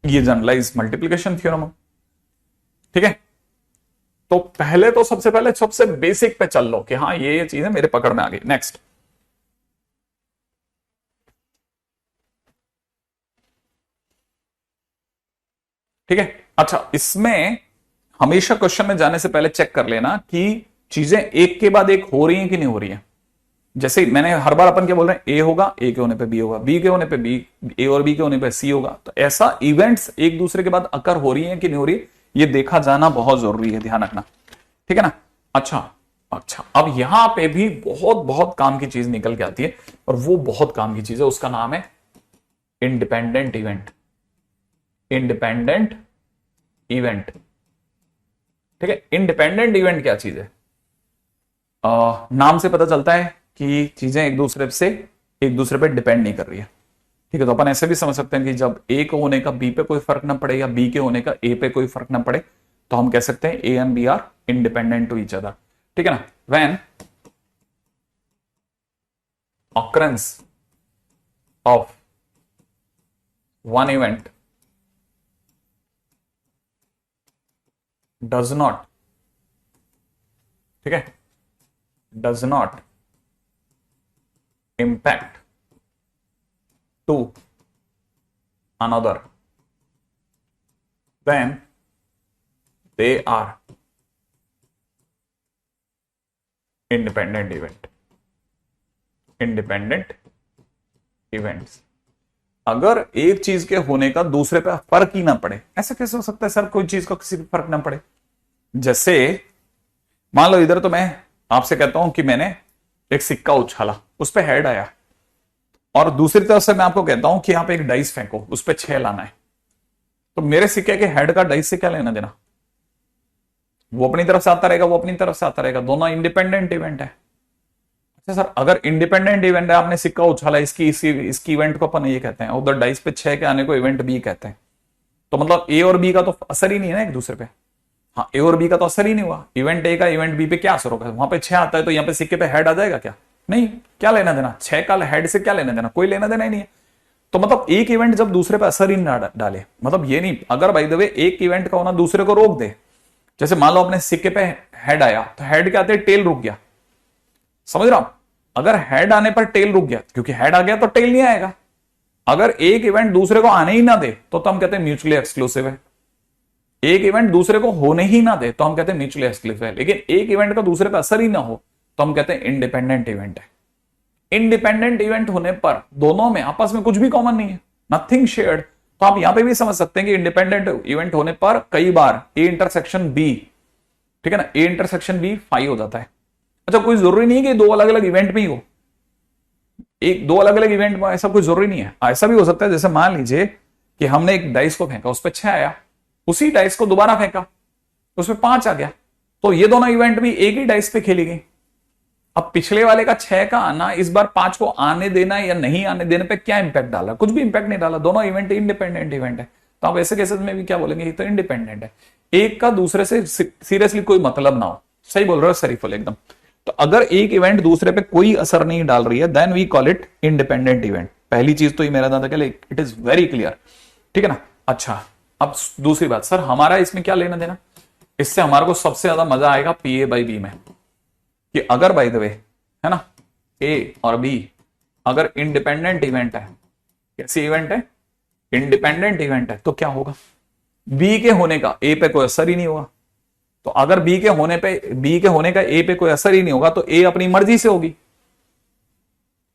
ये जनरलाइज मल्टीप्लिकेशन थ्योरम। ठीक है, तो पहले तो सबसे पहले सबसे बेसिक पे चल लो कि हाँ ये चीजें मेरे पकड़ में आ गई। नेक्स्ट, ठीक है। अच्छा, इसमें हमेशा क्वेश्चन में जाने से पहले चेक कर लेना कि चीजें एक के बाद एक हो रही हैं कि नहीं हो रही हैं। जैसे मैंने हर बार अपन क्या बोल रहे हैं, ए होगा, ए के होने पे बी होगा, बी के होने पे बी, ए और बी के होने पे सी होगा। तो ऐसा इवेंट्स एक दूसरे के बाद अकर हो रही हैं कि नहीं हो रही, ये देखा जाना बहुत जरूरी है, ध्यान रखना, ठीक है ना। अच्छा अच्छा, अब यहां पे भी बहुत बहुत काम की चीज निकल के आती है, और वो बहुत काम की चीज है, उसका नाम है इंडिपेंडेंट इवेंट। इंडिपेंडेंट इवेंट, ठीक है। इंडिपेंडेंट इवेंट क्या चीज है? नाम से पता चलता है कि चीजें एक दूसरे पे डिपेंड नहीं कर रही है, ठीक है। तो अपन ऐसे भी समझ सकते हैं कि जब ए के होने का बी पे कोई फर्क ना पड़े या बी के होने का ए पे कोई फर्क ना पड़े, तो हम कह सकते हैं A and B are independent to each other, ठीक है ना। When occurrence of one event does not, ठीक है, does not impact to another, then they are independent event. Independent events. अगर एक चीज के होने का दूसरे पे फर्क ही ना पड़े, ऐसा कैसे हो सकता है सर, कोई चीज का किसी पे फर्क ना पड़े? जैसे मान लो इधर तो मैं आपसे कहता हूं कि मैंने एक सिक्का उछाला, उस पे हेड आया, और दूसरी तरफ से मैं आपको कहता हूं कि यहां पे एक डाइस फेंको, उस पे 6 लाना है, तो मेरे सिक्के के हेड का डाइस से क्या लेना देना? वो अपनी तरफ से आता रहेगा, वो अपनी तरफ से आता रहेगा, दोनों इंडिपेंडेंट इवेंट है। अच्छा सर, अगर इंडिपेंडेंट इवेंट है, आपने सिक्का उछाला, इसकी इवेंट को अपन ये कहते हैं, उधर डाइस पे 6 के आने को इवेंट बी कहते हैं, तो मतलब ए और बी का तो असर ही नहीं है ना एक दूसरे पे। हाँ, ए और बी का तो असर ही नहीं हुआ, इवेंट ए का इवेंट बी पे क्या असर होगा? वहां पे 6 आता है तो यहाँ पे सिक्के पे हेड आ जाएगा क्या? नहीं, क्या लेना देना, 6 का हेड से क्या लेना देना, कोई लेना देना ही नहीं है। तो मतलब एक इवेंट जब दूसरे पे असर ही ना डाले, मतलब ये नहीं, अगर बाय द वे एक इवेंट का होना दूसरे को रोक दे, जैसे मान लो अपने सिक्के पे हेड आया, तो हेड क्या आते, टेल रुक गया, समझ रहा हूं। अगर हेड आने पर टेल रुक गया, क्योंकि हेड आ गया तो टेल नहीं आएगा। अगर एक इवेंट दूसरे को आने ही ना दे, तो हम कहते हैं म्यूचुअली एक्सक्लूसिव है। एक इवेंट दूसरे को होने ही ना दे तो हम कहते हैं म्यूचुअली एक्सक्लूसिव है, लेकिन एक इवेंट का दूसरे पे असर ही ना हो तो हम कहते हैं इंडिपेंडेंट इवेंट है। इंडिपेंडेंट इवेंट होने पर दोनों में आपस में कुछ भी कॉमन नहीं है, नथिंग शेयर्ड। तो आप यहां पे भी समझ सकते हैं कि इंडिपेंडेंट इवेंट होने पर कई बार ए इंटरसेक्शन बी, ठीक है ना, ए इंटरसेक्शन बी फाई हो जाता है। अच्छा, कोई जरूरी नहीं है कि दो अलग अलग इवेंट में ही हो, एक दो अलग अलग इवेंट में ऐसा कोई जरूरी नहीं है। ऐसा भी हो सकता है जैसे मान लीजिए कि हमने एक डाइस को फेंका, उस पर 6 आया, उसी डाइस को दोबारा फेंका, उसमें 5 आ गया, तो ये दोनों इवेंट भी एक ही डाइस पे खेली गई। अब पिछले वाले का 6 का आना इस बार 5 को आने देना या नहीं आने देने पे क्या इंपैक्ट डाला? कुछ भी इंपैक्ट नहीं डाला, दोनों इवेंट इंडिपेंडेंट इवेंट है। तो आप ऐसे केसेस में भी क्या बोलेंगे, ये तो इंडिपेंडेंट है, एक का दूसरे से सीरियसली कोई मतलब ना हो। सही बोल रहे हो शरीफुल एकदम। तो अगर एक इवेंट दूसरे पे कोई असर नहीं डाल रही है then we call it independent event. पहली चीज तो ये मेरा दादा कहले इट इज वेरी क्लियर, ठीक है ना। अच्छा, अब दूसरी बात, सर हमारा इसमें क्या लेना देना? इससे हमारे को सबसे ज्यादा मजा आएगा पी ए बाई बी में, कि अगर बाय द वे है ना ए और बी अगर इंडिपेंडेंट इवेंट है, कैसी इवेंट है? इंडिपेंडेंट इवेंट है, तो क्या होगा? बी के होने का ए पे कोई असर ही नहीं होगा। तो अगर बी के होने का ए पे कोई असर ही नहीं होगा तो ए अपनी मर्जी से होगी,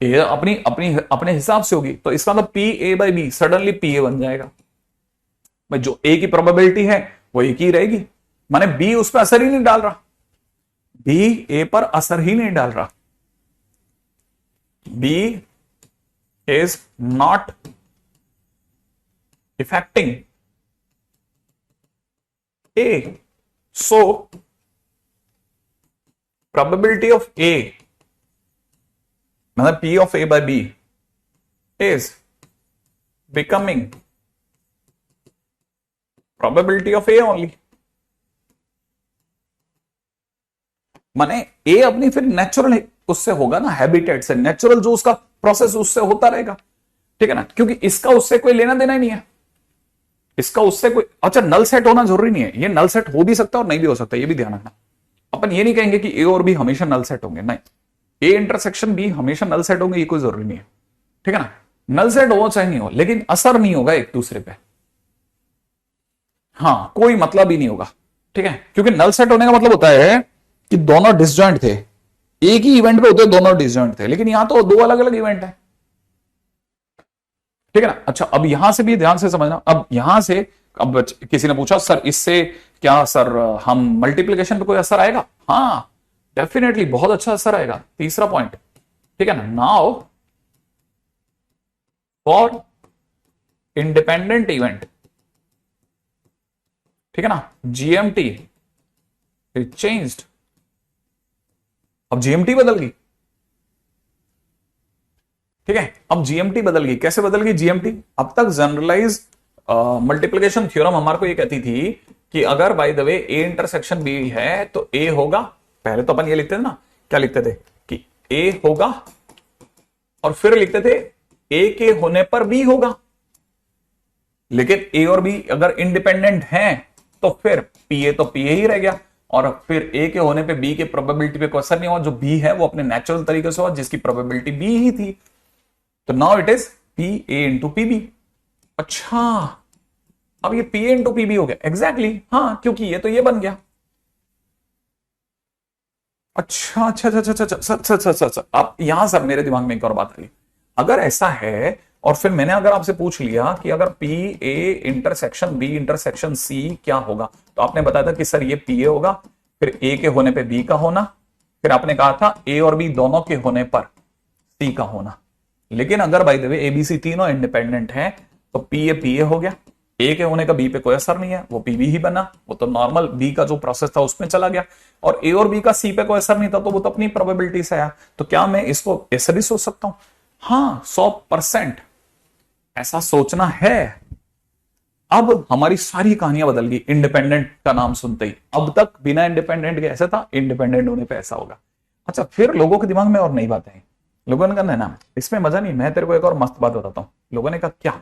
ए अपनी अपनी अपने हिसाब से होगी। तो इसका मतलब P A by B suddenly P A बन जाएगा। भाई जो ए की प्रोबेबिलिटी है वो एक ही रहेगी, माने बी उस पर असर ही नहीं डाल रहा, बी ए पर असर ही नहीं डाल रहा, B is not affecting A, so probability of A मतलब P of A by B is becoming probability of A only। माने A अपनी फिर नेचुरल उससे होगा ना, हैबिटेट से, नेचुरल जो उसका प्रोसेस उससे होता रहेगा, ठीक है ना, क्योंकि इसका उससे कोई लेना देना ही नहीं है, इसका उससे कोई। अच्छा, नल सेट होना जरूरी नहीं है, ये नल सेट हो भी सकता है और नहीं भी हो सकता, ये भी ध्यान रखना। अपन ये नहीं कहेंगे कि ए और बी हमेशा नल सेट होंगे, नहीं, ए इंटरसेक्शन बी हमेशा नल सेट होंगे ये कोई जरूरी नहीं है, ठीक है ना। नल सेट हो चाहे नहीं हो, लेकिन असर नहीं होगा एक दूसरे पे, हाँ कोई मतलब ही नहीं होगा, ठीक है। क्योंकि नल सेट होने का मतलब होता है कि दोनों डिसजॉइंट थे, एक ही इवेंट पे होते दोनों डिसजॉइंट थे, लेकिन यहां तो दो अलग अलग इवेंट है, ठीक है ना। अच्छा, अब यहां से भी ध्यान से समझना, अब यहां से अब किसी ने पूछा सर इससे क्या सर हम मल्टीप्लिकेशन पे कोई असर आएगा? हाँ डेफिनेटली बहुत अच्छा असर आएगा। तीसरा पॉइंट, ठीक है ना, नाउ फॉर इंडिपेंडेंट इवेंट, ठीक है ना, जीएमटी इज चेंज्ड। अब जीएमटी बदल गई, ठीक है, अब जीएमटी बदल गई। कैसे बदल गई जीएमटी? अब तक जनरलाइज मल्टीप्लिकेशन थ्योरम हमारे को ये कहती थी कि अगर by the way A intersection B है तो ए होगा, पहले तो अपन ये लिखते थे ना, क्या लिखते थे कि ए होगा, और फिर लिखते थे ए के होने पर बी होगा। लेकिन ए और बी अगर इंडिपेंडेंट हैं तो फिर पी ए तो पी ए ही रह गया, और फिर ए के होने पे बी के प्रोबेबिलिटी पे कोई असर नहीं हुआ, जो बी है वो अपने नेचुरल तरीके से हुआ जिसकी प्रोबेबिलिटी बी ही थी। तो now it is P A into P B. अच्छा, अब ये P A into P B हो गया, एग्जैक्टली हाँ, क्योंकि ये तो ये बन गया। अच्छा अच्छा अच्छा अच्छा अच्छा अच्छा अच्छा अच्छा, अब यहां सर मेरे दिमाग में एक और बात आई। अगर ऐसा है और फिर मैंने अगर आपसे पूछ लिया कि अगर P A intersection B intersection C क्या होगा, तो आपने बताया था कि सर ये पी ए होगा, फिर ए के होने पे बी का होना, फिर आपने कहा था ए और बी दोनों के होने पर सी का होना। लेकिन अगर by the way A B C तीनों इंडिपेंडेंट हैं तो पी ए हो गया, ए के होने का बी पे कोई असर नहीं है, वो पी बी ही बना, वो तो नॉर्मल बी का जो प्रोसेस था उसमें चला गया, और ए और बी का सी पे कोई असर नहीं था तो वो तो अपनी प्रोबेबिलिटी से आया। तो क्या मैं इसको ऐसे भी सोच सकता हूं? हाँ 100% ऐसा सोचना है। अब हमारी सारी कहानियां बदल गई इंडिपेंडेंट का नाम सुनते ही। अब तक बिना इंडिपेंडेंट के ऐसा था, इंडिपेंडेंट होने पे ऐसा होगा। अच्छा, फिर लोगों के दिमाग में और नई बातें हैं, लोगों ने कहा ना इसमें मजा नहीं। मैं तेरे को एक और मस्त बात बताता हूं। लोगों ने कहा क्या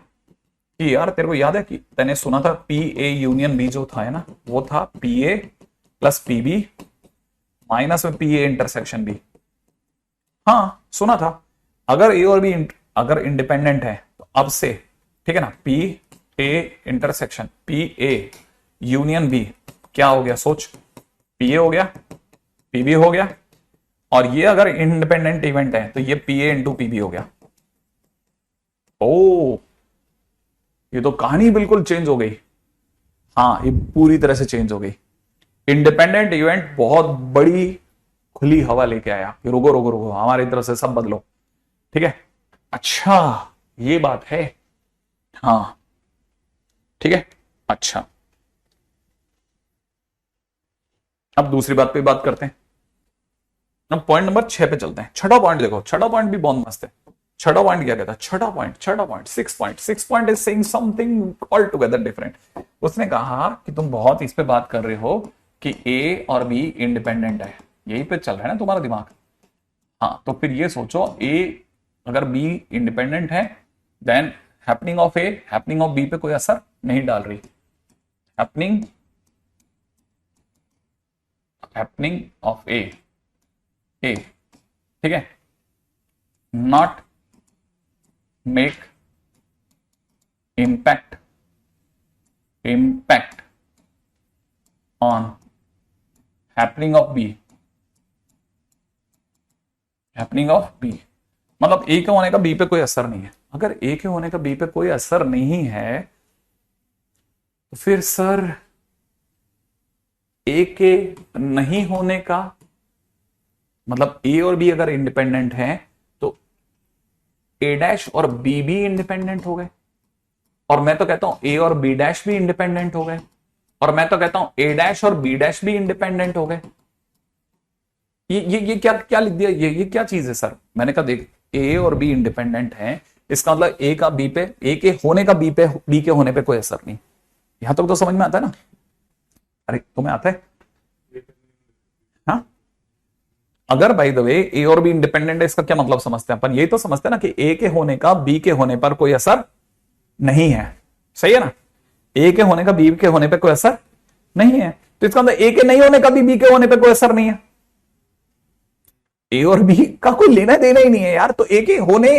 कि यार तेरे को याद है कि तैने सुना था पी ए यूनियन बी जो था है ना, वो था P A plus P B minus में पी ए इंटरसेक्शन बी। हाँ सुना था। अगर ए और बी अगर इंडिपेंडेंट है तो अब से, ठीक है ना, P A intersection P A union B क्या हो गया, सोच, पी ए हो गया, पी बी हो गया, और ये अगर इंडिपेंडेंट इवेंट है तो ये P A into P B हो गया। ओ, ये तो कहानी बिल्कुल चेंज हो गई। हाँ, ये पूरी तरह से चेंज हो गई। इंडिपेंडेंट इवेंट बहुत बड़ी खुली हवा लेके आया कि रुको रुको रुको, हमारी तरफ से सब बदलो, ठीक है। अच्छा, ये बात है, हाँ ठीक है। अच्छा, अब दूसरी बात पे बात करते हैं। अब पॉइंट नंबर 6 पे चलते हैं। छठा पॉइंट देखो, छठा पॉइंट भी बहुत मस्त है। छठा पॉइंट क्या कहता है, छठा point 6 point is saying something all together different. उसने कहा कि तुम बहुत इस पे बात कर रहे हो कि ए और बी इंडिपेंडेंट है, यही पे चल रहा है ना तुम्हारा दिमाग। हाँ, तो फिर ये सोचो, ए अगर बी इंडिपेंडेंट है then happening of A happening of B पे कोई असर नहीं डाल रही। हैपनिंग ऑफ ए ठीक है, not make impact on happening of B मतलब ए के होने का बी पे कोई असर नहीं है। अगर ए के होने का बी पे कोई असर नहीं है तो फिर सर ए के नहीं होने का मतलब ए और बी अगर इंडिपेंडेंट हैं तो ए डैश और बी भी इंडिपेंडेंट हो गए, और मैं तो कहता हूं ए और बी डैश भी इंडिपेंडेंट हो गए, और मैं तो कहता हूं ए डैश और बी डैश भी इंडिपेंडेंट हो गए। ये क्या क्या लिख दिया, ये क्या चीज है सर। मैंने कहा देख, ए और बी इंडिपेंडेंट हैं, इसका मतलब ए का बी पे, ए के होने का बी पे, बी के होने पे कोई असर नहीं। यहां तक तो समझ में आता है ना। अरे तुम्हें आता है, हाँ। अगर बाय द वे ए और बी इंडिपेंडेंट है, इसका क्या मतलब समझते हैं अपन, यही तो समझते हैं ना कि ए के होने का बी के होने पर कोई असर नहीं है, सही है ना। ए के होने का बी के होने पर कोई असर नहीं है, तो इसका मतलब ए के नहीं होने का भी बी के होने पर कोई असर नहीं है। ए और बी का कोई लेना देना ही नहीं है यार। तो ए के होने,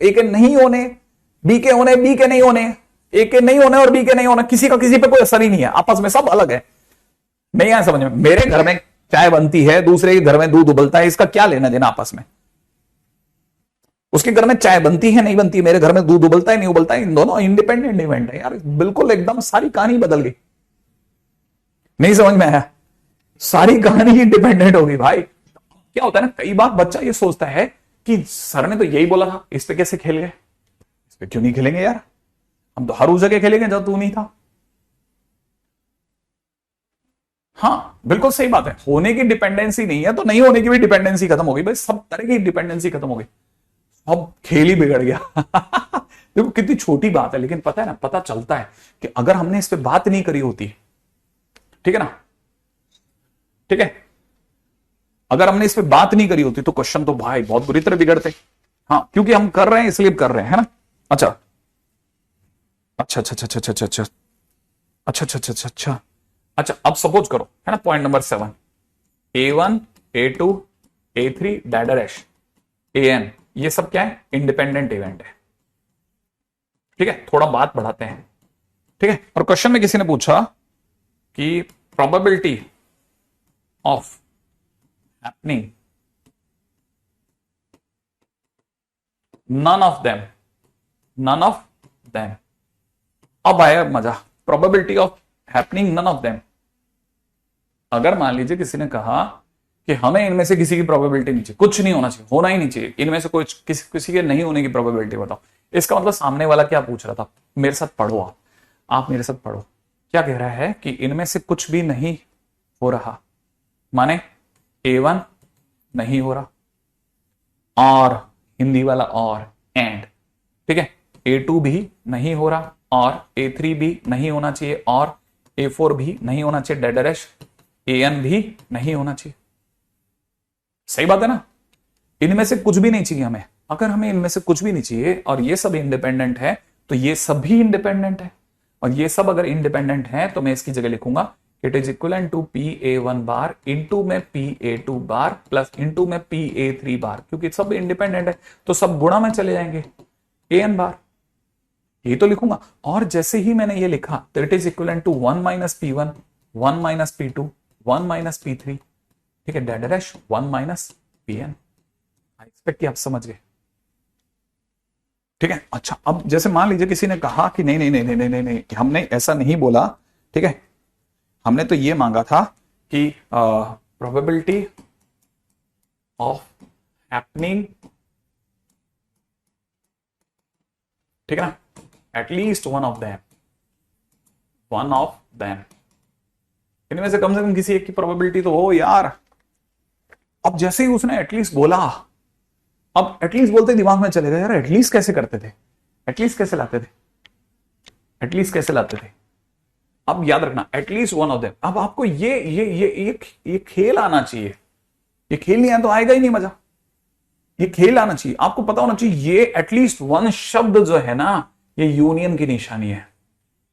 ए के नहीं होने, बी के होने, बी के नहीं होने, ए के नहीं होने और बी के नहीं होने, किसी का किसी पे कोई असर ही नहीं है, आपस में सब अलग है। नहीं आया समझ में। मेरे घर में चाय बनती है, दूसरे के घर में दूध उबलता है, इसका क्या लेना देना आपस में। उसके घर में चाय बनती है नहीं बनती है, मेरे घर में दूध उबलता है नहीं उबलता है, इन दोनों इंडिपेंडेंट इवेंट है यार। बिल्कुल एकदम सारी कहानी बदल गई। नहीं समझ में आया, सारी कहानी इंडिपेंडेंट होगी भाई। क्या होता है ना, कई बार बच्चा ये सोचता है कि सर ने तो यही बोला था, इस पे कैसे खेल गए, इस पे क्यों नहीं खेलेंगे यार, हम तो हर उस जगह खेलेंगे जब तू नहीं था। हाँ बिल्कुल सही बात है, होने की डिपेंडेंसी नहीं है तो नहीं होने की भी डिपेंडेंसी खत्म हो गई भाई, सब तरह की डिपेंडेंसी खत्म हो गई, अब खेल ही बिगड़ गया। देखो कितनी छोटी बात है, लेकिन पता है ना, पता चलता है कि अगर हमने इस पे बात नहीं करी होती, ठीक है ना, ठीक है, अगर हमने इस पे बात नहीं करी होती तो क्वेश्चन तो भाई बहुत बुरी तरह बिगड़ते। हाँ, क्योंकि हम कर रहे हैं इसलिए कर रहे हैं, है ना। अच्छा अच्छा अच्छा अच्छा अच्छा अच्छा अच्छा अच्छा अच्छा अच्छा अच्छा अच्छा, अब सपोज करो, है ना, point number 7, A1 A2 A3 dash AN, ये सब क्या है, इंडिपेंडेंट इवेंट है। ठीक है, थोड़ा बात बढ़ाते हैं, ठीक है। और क्वेश्चन में किसी ने पूछा कि probability of happening none of them, अब आया मजा, probability of happening none of them. अगर मान लीजिए किसी ने कहा कि हमें इनमें से किसी की प्रोबेबिलिटी नहीं चाहिए, कुछ नहीं होना चाहिए, होना ही नहीं चाहिए, इनमें से कोई किसी के नहीं होने की प्रोबेबिलिटी बताओ। इसका मतलब सामने वाला क्या पूछ रहा था, मेरे साथ पढ़ो, आप मेरे साथ पढ़ो, क्या कह रहा है कि इनमें से कुछ भी नहीं हो रहा, माने A1 नहीं हो रहा, और हिंदी वाला और एंड, ठीक है, A2 भी नहीं हो रहा, और A3 भी नहीं होना चाहिए, और A4 भी नहीं होना चाहिए, डैश AN भी नहीं होना चाहिए। सही बात है ना, इनमें से कुछ भी नहीं चाहिए हमें। अगर हमें इनमें से कुछ भी नहीं चाहिए और ये सब इंडिपेंडेंट है तो ये सब भी इंडिपेंडेंट है, और ये सब अगर इंडिपेंडेंट है तो मैं इसकी जगह लिखूंगा it is equal to PA1 bar into में PA2 बार प्लस इंटू में PA3 बार, क्योंकि सब इंडिपेंडेंट है तो सब गुणा में चले जाएंगे AN बार। ये तो लिखूंगा। और जैसे ही मैंने ये लिखा तो it is equivalent to 1 minus P1, 1 minus P2, 1 minus P3, ठीक है, dash dash 1 minus Pn। I expect कि आप समझ गए, ठीक है। अच्छा, अब जैसे मान लीजिए किसी ने कहा कि नहीं नहीं नहीं नहीं नहीं नहीं, हमने ऐसा नहीं बोला, ठीक है, हमने तो ये मांगा था कि प्रोबेबिलिटी ऑफ हैपनिंग, ठीक है ना, एटलीस्ट वन ऑफ देम, इनमें से कम किसी एक की प्रोबेबिलिटी तो हो यार। अब जैसे ही उसने एटलीस्ट बोला, अब एटलीस्ट बोलते दिमाग में चलेगा यार एटलीस्ट कैसे करते थे, एटलीस्ट कैसे लाते थे, एटलीस्ट कैसे लाते थे। अब याद रखना एटलीस्ट वन ऑफ देम। अब आपको ये खेल आना चाहिए, ये खेल नहीं आया तो आएगा ही नहीं मजा, ये खेल आना चाहिए, आपको पता होना चाहिए ये एटलीस्ट वन शब्द जो है ना, ये यूनियन की निशानी है।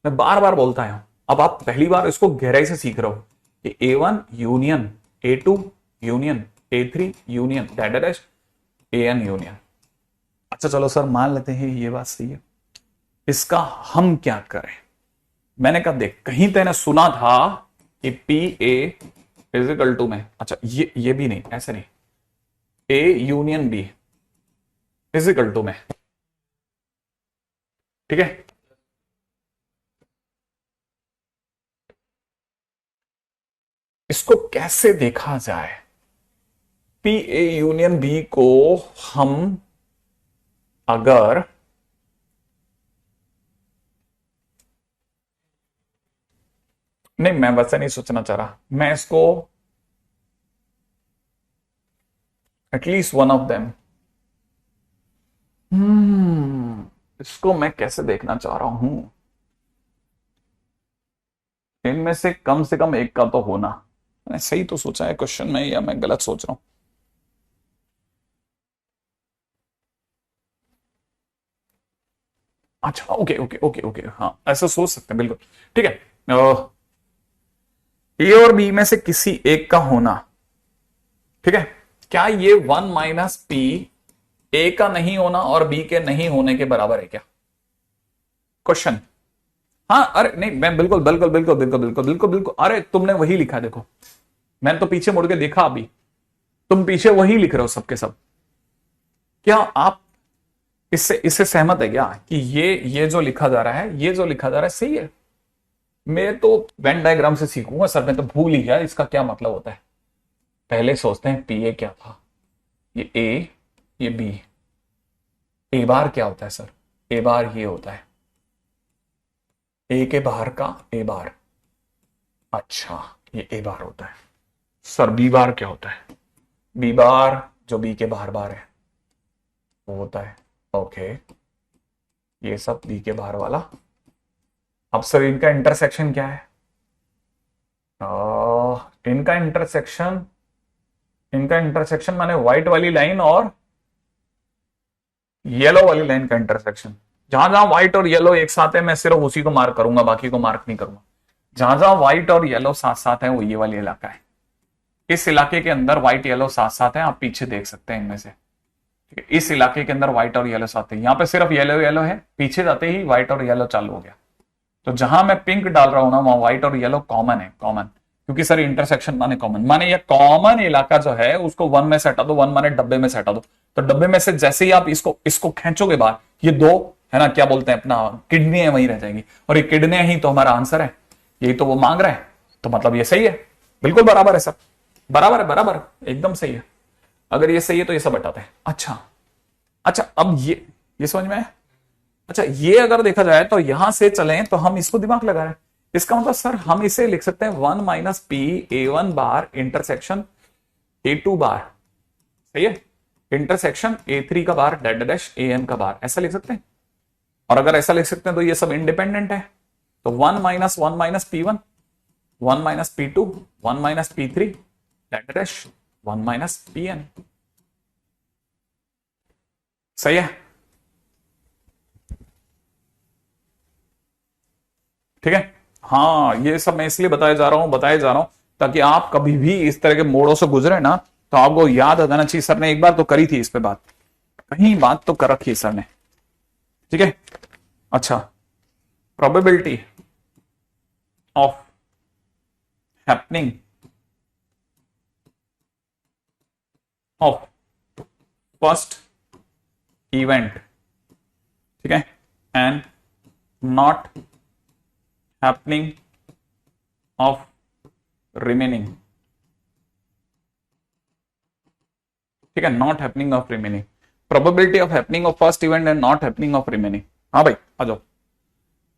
मैं बार बार बोलता हूं, अब आप पहली बार इसको गहराई से सीख रहे हो कि A1 union A2 union A3 union dash AN union. अच्छा चलो सर मान लेते हैं ये बात सही है, इसका हम क्या करें। मैंने कहा देख, कहीं तेने सुना था कि PA फिजिकल टू में, अच्छा ये भी नहीं, ऐसे नहीं, A union B physical to में, ठीक है। इसको कैसे देखा जाए, PA यूनियन B को हम अगर नहीं, मैं वैसे नहीं सोचना चाह रहा, मैं इसको एटलीस्ट वन ऑफ देम, इसको मैं कैसे देखना चाह रहा हूं, इनमें से कम एक का तो होना। मैंने सही तो सोचा है क्वेश्चन में या मैं गलत सोच रहा हूं। अच्छा ओके ओके ओके ओके, हाँ ऐसा सोच सकते हैं बिल्कुल, ठीक है। ए और बी में से किसी एक का होना, ठीक है। क्या ये 1 माइनस P ए का नहीं होना और बी के नहीं होने के बराबर है क्या, क्वेश्चन। हाँ अरे नहीं, मैं बिल्कुल बिल्कुल बिल्कुल बिल्कुल बिल्कुल बिल्कुल बिल्कुल, अरे तुमने वही लिखा, देखो मैंने तो पीछे मुड़ के देखा, अभी तुम पीछे वही लिख रहे हो सबके सब। क्या आप इससे सहमत है क्या कि ये जो लिखा जा रहा है, ये जो लिखा जा रहा है सही है। मैं तो वेन डायग्राम से सीखूंगा सर, मैं तो भूल ही गया इसका क्या मतलब होता है। पहले सोचते हैं PA क्या था, ये A ये B, A बार क्या होता है सर, A बार ये होता है A के बाहर का A बार, अच्छा ये A बार होता है सर। B बार क्या होता है, B बार जो B के बाहर बार है वो होता है, ओके ये सब B के बाहर वाला। अब सर इनका इंटरसेक्शन क्या है, इनका इंटरसेक्शन माने व्हाइट वाली लाइन और येलो वाली लाइन का इंटरसेक्शन। जहां जहां व्हाइट और येलो एक साथ है मैं सिर्फ उसी को मार्क करूंगा, बाकी को मार्क नहीं करूंगा। जहां जहां व्हाइट और येलो साथ साथ है वो ये वाली इलाका है। इस इलाके के अंदर व्हाइट येलो साथ साथ है, आप पीछे देख सकते हैं इनमें से, ठीक है। इस इलाके के अंदर व्हाइट और येलो साथ है, यहां पे सिर्फ येलो येलो है, पीछे जाते ही व्हाइट और येलो चालू हो गया। तो जहां मैं पिंक डाल रहा हूं ना वहां व्हाइट और येलो कॉमन है, कॉमन, क्योंकि सर इंटरसेक्शन माने कॉमन, माने ये कॉमन इलाका जो है उसको 1 में से हटा दो, 1 माने डब्बे में से हटा दो। तो डब्बे में से जैसे ही आप इसको खींचोगे बाहर, ये दो है ना, क्या बोलते हैं अपना किडनी है वही रह जाएगी, और ये किडनी ही तो हमारा आंसर है, यही तो वो मांग रहा है। तो मतलब ये सही है, बिल्कुल बराबर है सब, बराबर है, बराबर एकदम सही है। अगर ये सही है तो ये सब हटाते हैं। अच्छा अच्छा, अब ये समझ में आया। अच्छा ये अगर देखा जाए तो यहां से चलें तो हम इसको दिमाग लगा रहे हैं, इसका मतलब सर हम इसे लिख सकते हैं 1 माइनस P A1 बार इंटरसेक्शन A2 बार, सही है, इंटरसेक्शन A3 का बार डैश डैश AN का बार, ऐसा लिख सकते हैं। और अगर ऐसा लिख सकते हैं तो ये सब इंडिपेंडेंट है, तो 1 minus P1, 1 minus P2, 1 minus P3 dash dash 1 minus PN, सही है, ठीक है। हाँ ये सब मैं इसलिए बताया जा रहा हूं ताकि आप कभी भी इस तरह के मोड़ों से गुजरे ना तो आपको याद आ जाना चाहिए, सर ने एक बार तो करी थी इस पे बात, कहीं बात तो कर रखी है सर ने, ठीक है। अच्छा, probability of happening of first event, ठीक है, and not happening of remaining, ठीक है, not happening of remaining, probability of happening of first event and not happening of remaining. हाँ भाई आ जाओ,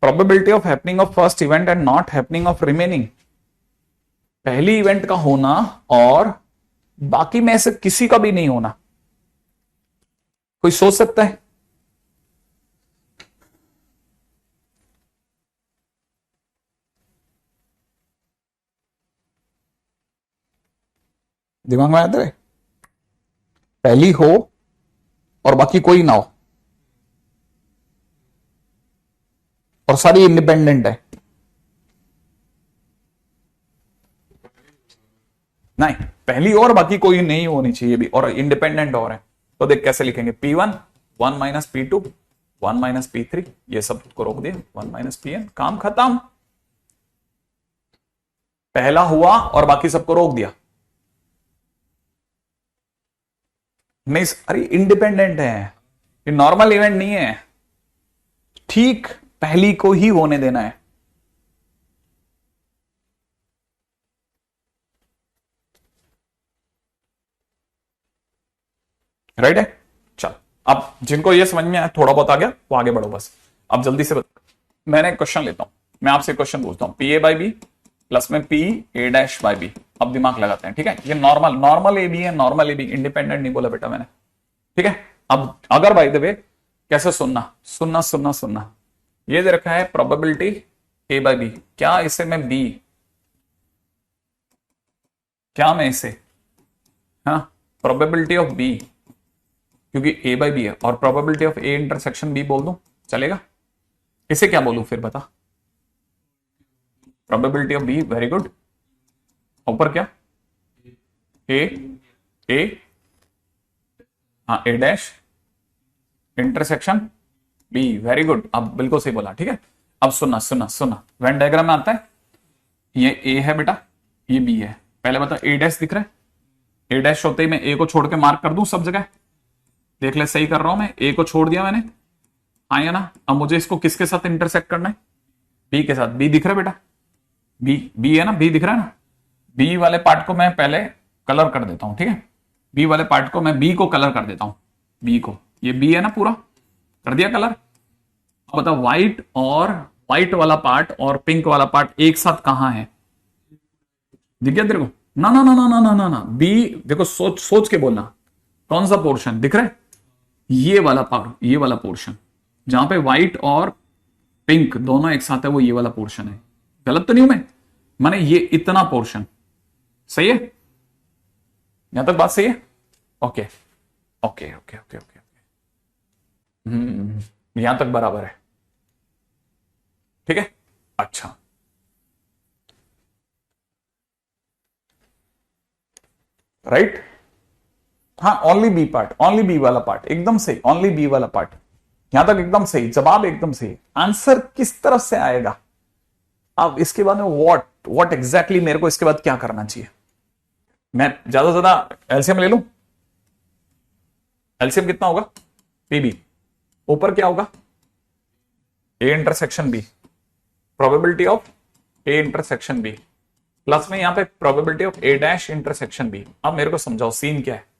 probability of happening of first event and not happening of remaining, पहली event का होना और बाकी में से किसी का भी नहीं होना। कोई सोच सकता है? दिमाग में आता है? पहली हो और बाकी कोई ना हो और सारी इंडिपेंडेंट है। नहीं, पहली और बाकी कोई नहीं होनी चाहिए भी, और इंडिपेंडेंट और है। तो देख कैसे लिखेंगे, P1 1 minus P2 1 minus P3, ये सब को रोक दिया, 1 माइनस Pn, काम खत्म। पहला हुआ और बाकी सबको रोक दिया। नहीं अरे इंडिपेंडेंट है, ये नॉर्मल इवेंट नहीं है, ठीक पहली को ही होने देना है। राइट है? चल, अब जिनको ये समझ में आया, थोड़ा बहुत आ गया, वो आगे बढ़ो बस। अब जल्दी से मैंने क्वेश्चन लेता हूं, मैं आपसे क्वेश्चन पूछता हूं, P A by B plus में P A dash by B. अब दिमाग लगाते हैं, ठीक है, ये नॉर्मल ए बी है, नॉर्मल ए बी, इंडिपेंडेंट नहीं बोला बेटा मैंने, ठीक है। अब अगर बाय द वे, कैसे सुनना सुनना सुनना सुनना, ये दे रखा है प्रोबेबिलिटी ए बाई बी, क्या इसे मैं बी, क्या मैं इसे, हाँ, प्रोबेबिलिटी ऑफ बी, क्योंकि ए बाई बी है, और probability of A intersection B बोल दूं, चलेगा? इसे क्या बोलूं फिर बता? Probability of B, very good, ऊपर क्या, ए ए, हाँ, A dash intersection B, very good, अब बिल्कुल सही बोला, ठीक है। अब सुनना सुनना सुनना, वेन डायग्राम में आता है, ये ए है बेटा, ये बी है, पहले बता ए डैश दिख रहा है, ए डैश होते ही मैं ए को छोड़ के मार्क कर दूं सब जगह, देख ले सही कर रहा हूं मैं, ए को छोड़ दिया मैंने, आया ना। अब मुझे इसको किसके साथ इंटरसेक्ट करना है, बी के साथ, बी दिख रहा है बेटा, बी बी है ना, बी दिख रहा है ना, बी वाले पार्ट को मैं पहले कलर कर देता हूं, ठीक है, बी वाले पार्ट को मैं बी को कलर कर देता हूं, बी को, ये बी है ना, पूरा कर दिया कलर। अब बता, व्हाइट और व्हाइट वाला पार्ट और पिंक वाला पार्ट एक साथ कहां है, दिख गया तेरे को? ना ना ना ना ना ना ना ना, बी देखो, सोच सोच के बोलना, कौन सा पोर्शन दिख रहा है, ये वाला पार्ट, ये वाला पोर्शन जहां पे व्हाइट और पिंक दोनों एक साथ है, वो ये वाला पोर्शन है। गलत तो नहीं हूं मैं? माने ये इतना पोर्शन सही है, यहां तक बात सही है? Okay okay okay okay okay, यहां तक बराबर है, ठीक है। अच्छा, राइट, हाँ, only B part, only B वाला पार्ट, एकदम सही, ओनली बी वाला पार्ट, यहां तक एकदम सही, जवाब एकदम सही। आंसर किस तरफ से आएगा? अब इसके बाद में व्हाट एग्जैक्टली मेरे को इसके बाद क्या करना चाहिए? मैं ज्यादा से ज्यादा एलसीएम ले लूं, एलसीएम कितना होगा, पीबी, ऊपर क्या होगा, A intersection B, probability of A intersection B, plus में यहां पे probability of A dash intersection B. अब मेरे को समझाओ सीन क्या है।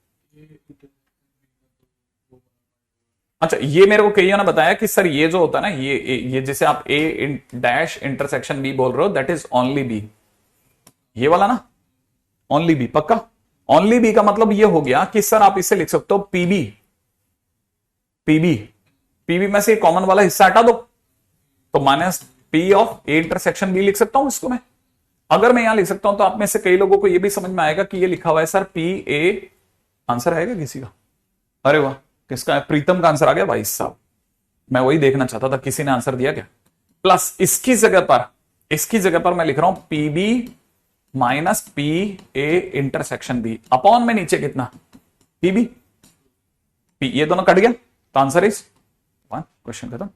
अच्छा, ये मेरे को कईयों ने बताया कि सर ये जो होता है ना, ये जैसे आप ए डैश इंटरसेक्शन बी बोल रहे हो, दैट इज ओनली बी, ये वाला ना, ओनली बी, पक्का? ओनली बी का मतलब ये हो गया कि सर आप इसे लिख सकते हो पीबी, पीबी, पीबी में से कॉमन वाला हिस्सा हटा दो, तो minus P of A intersection B लिख सकता हूं इसको मैं। अगर मैं यहां लिख सकता हूं तो आप में से कई लोगों को यह भी समझ में आएगा कि ये लिखा हुआ है सर पी ए, आंसर आएगा किसी का? अरे वाह, किसका है? प्रीतम का आंसर आ गया भाई साहब, मैं वही देखना चाहता था, किसी ने आंसर दिया क्या? प्लस इसकी जगह पर मैं लिख रहा हूं P B minus P A intersection B, upon में नीचे कितना, पीबी, पी, ये दोनों कट गया, तो आंसर इज 1, क्वेश्चन खत्म।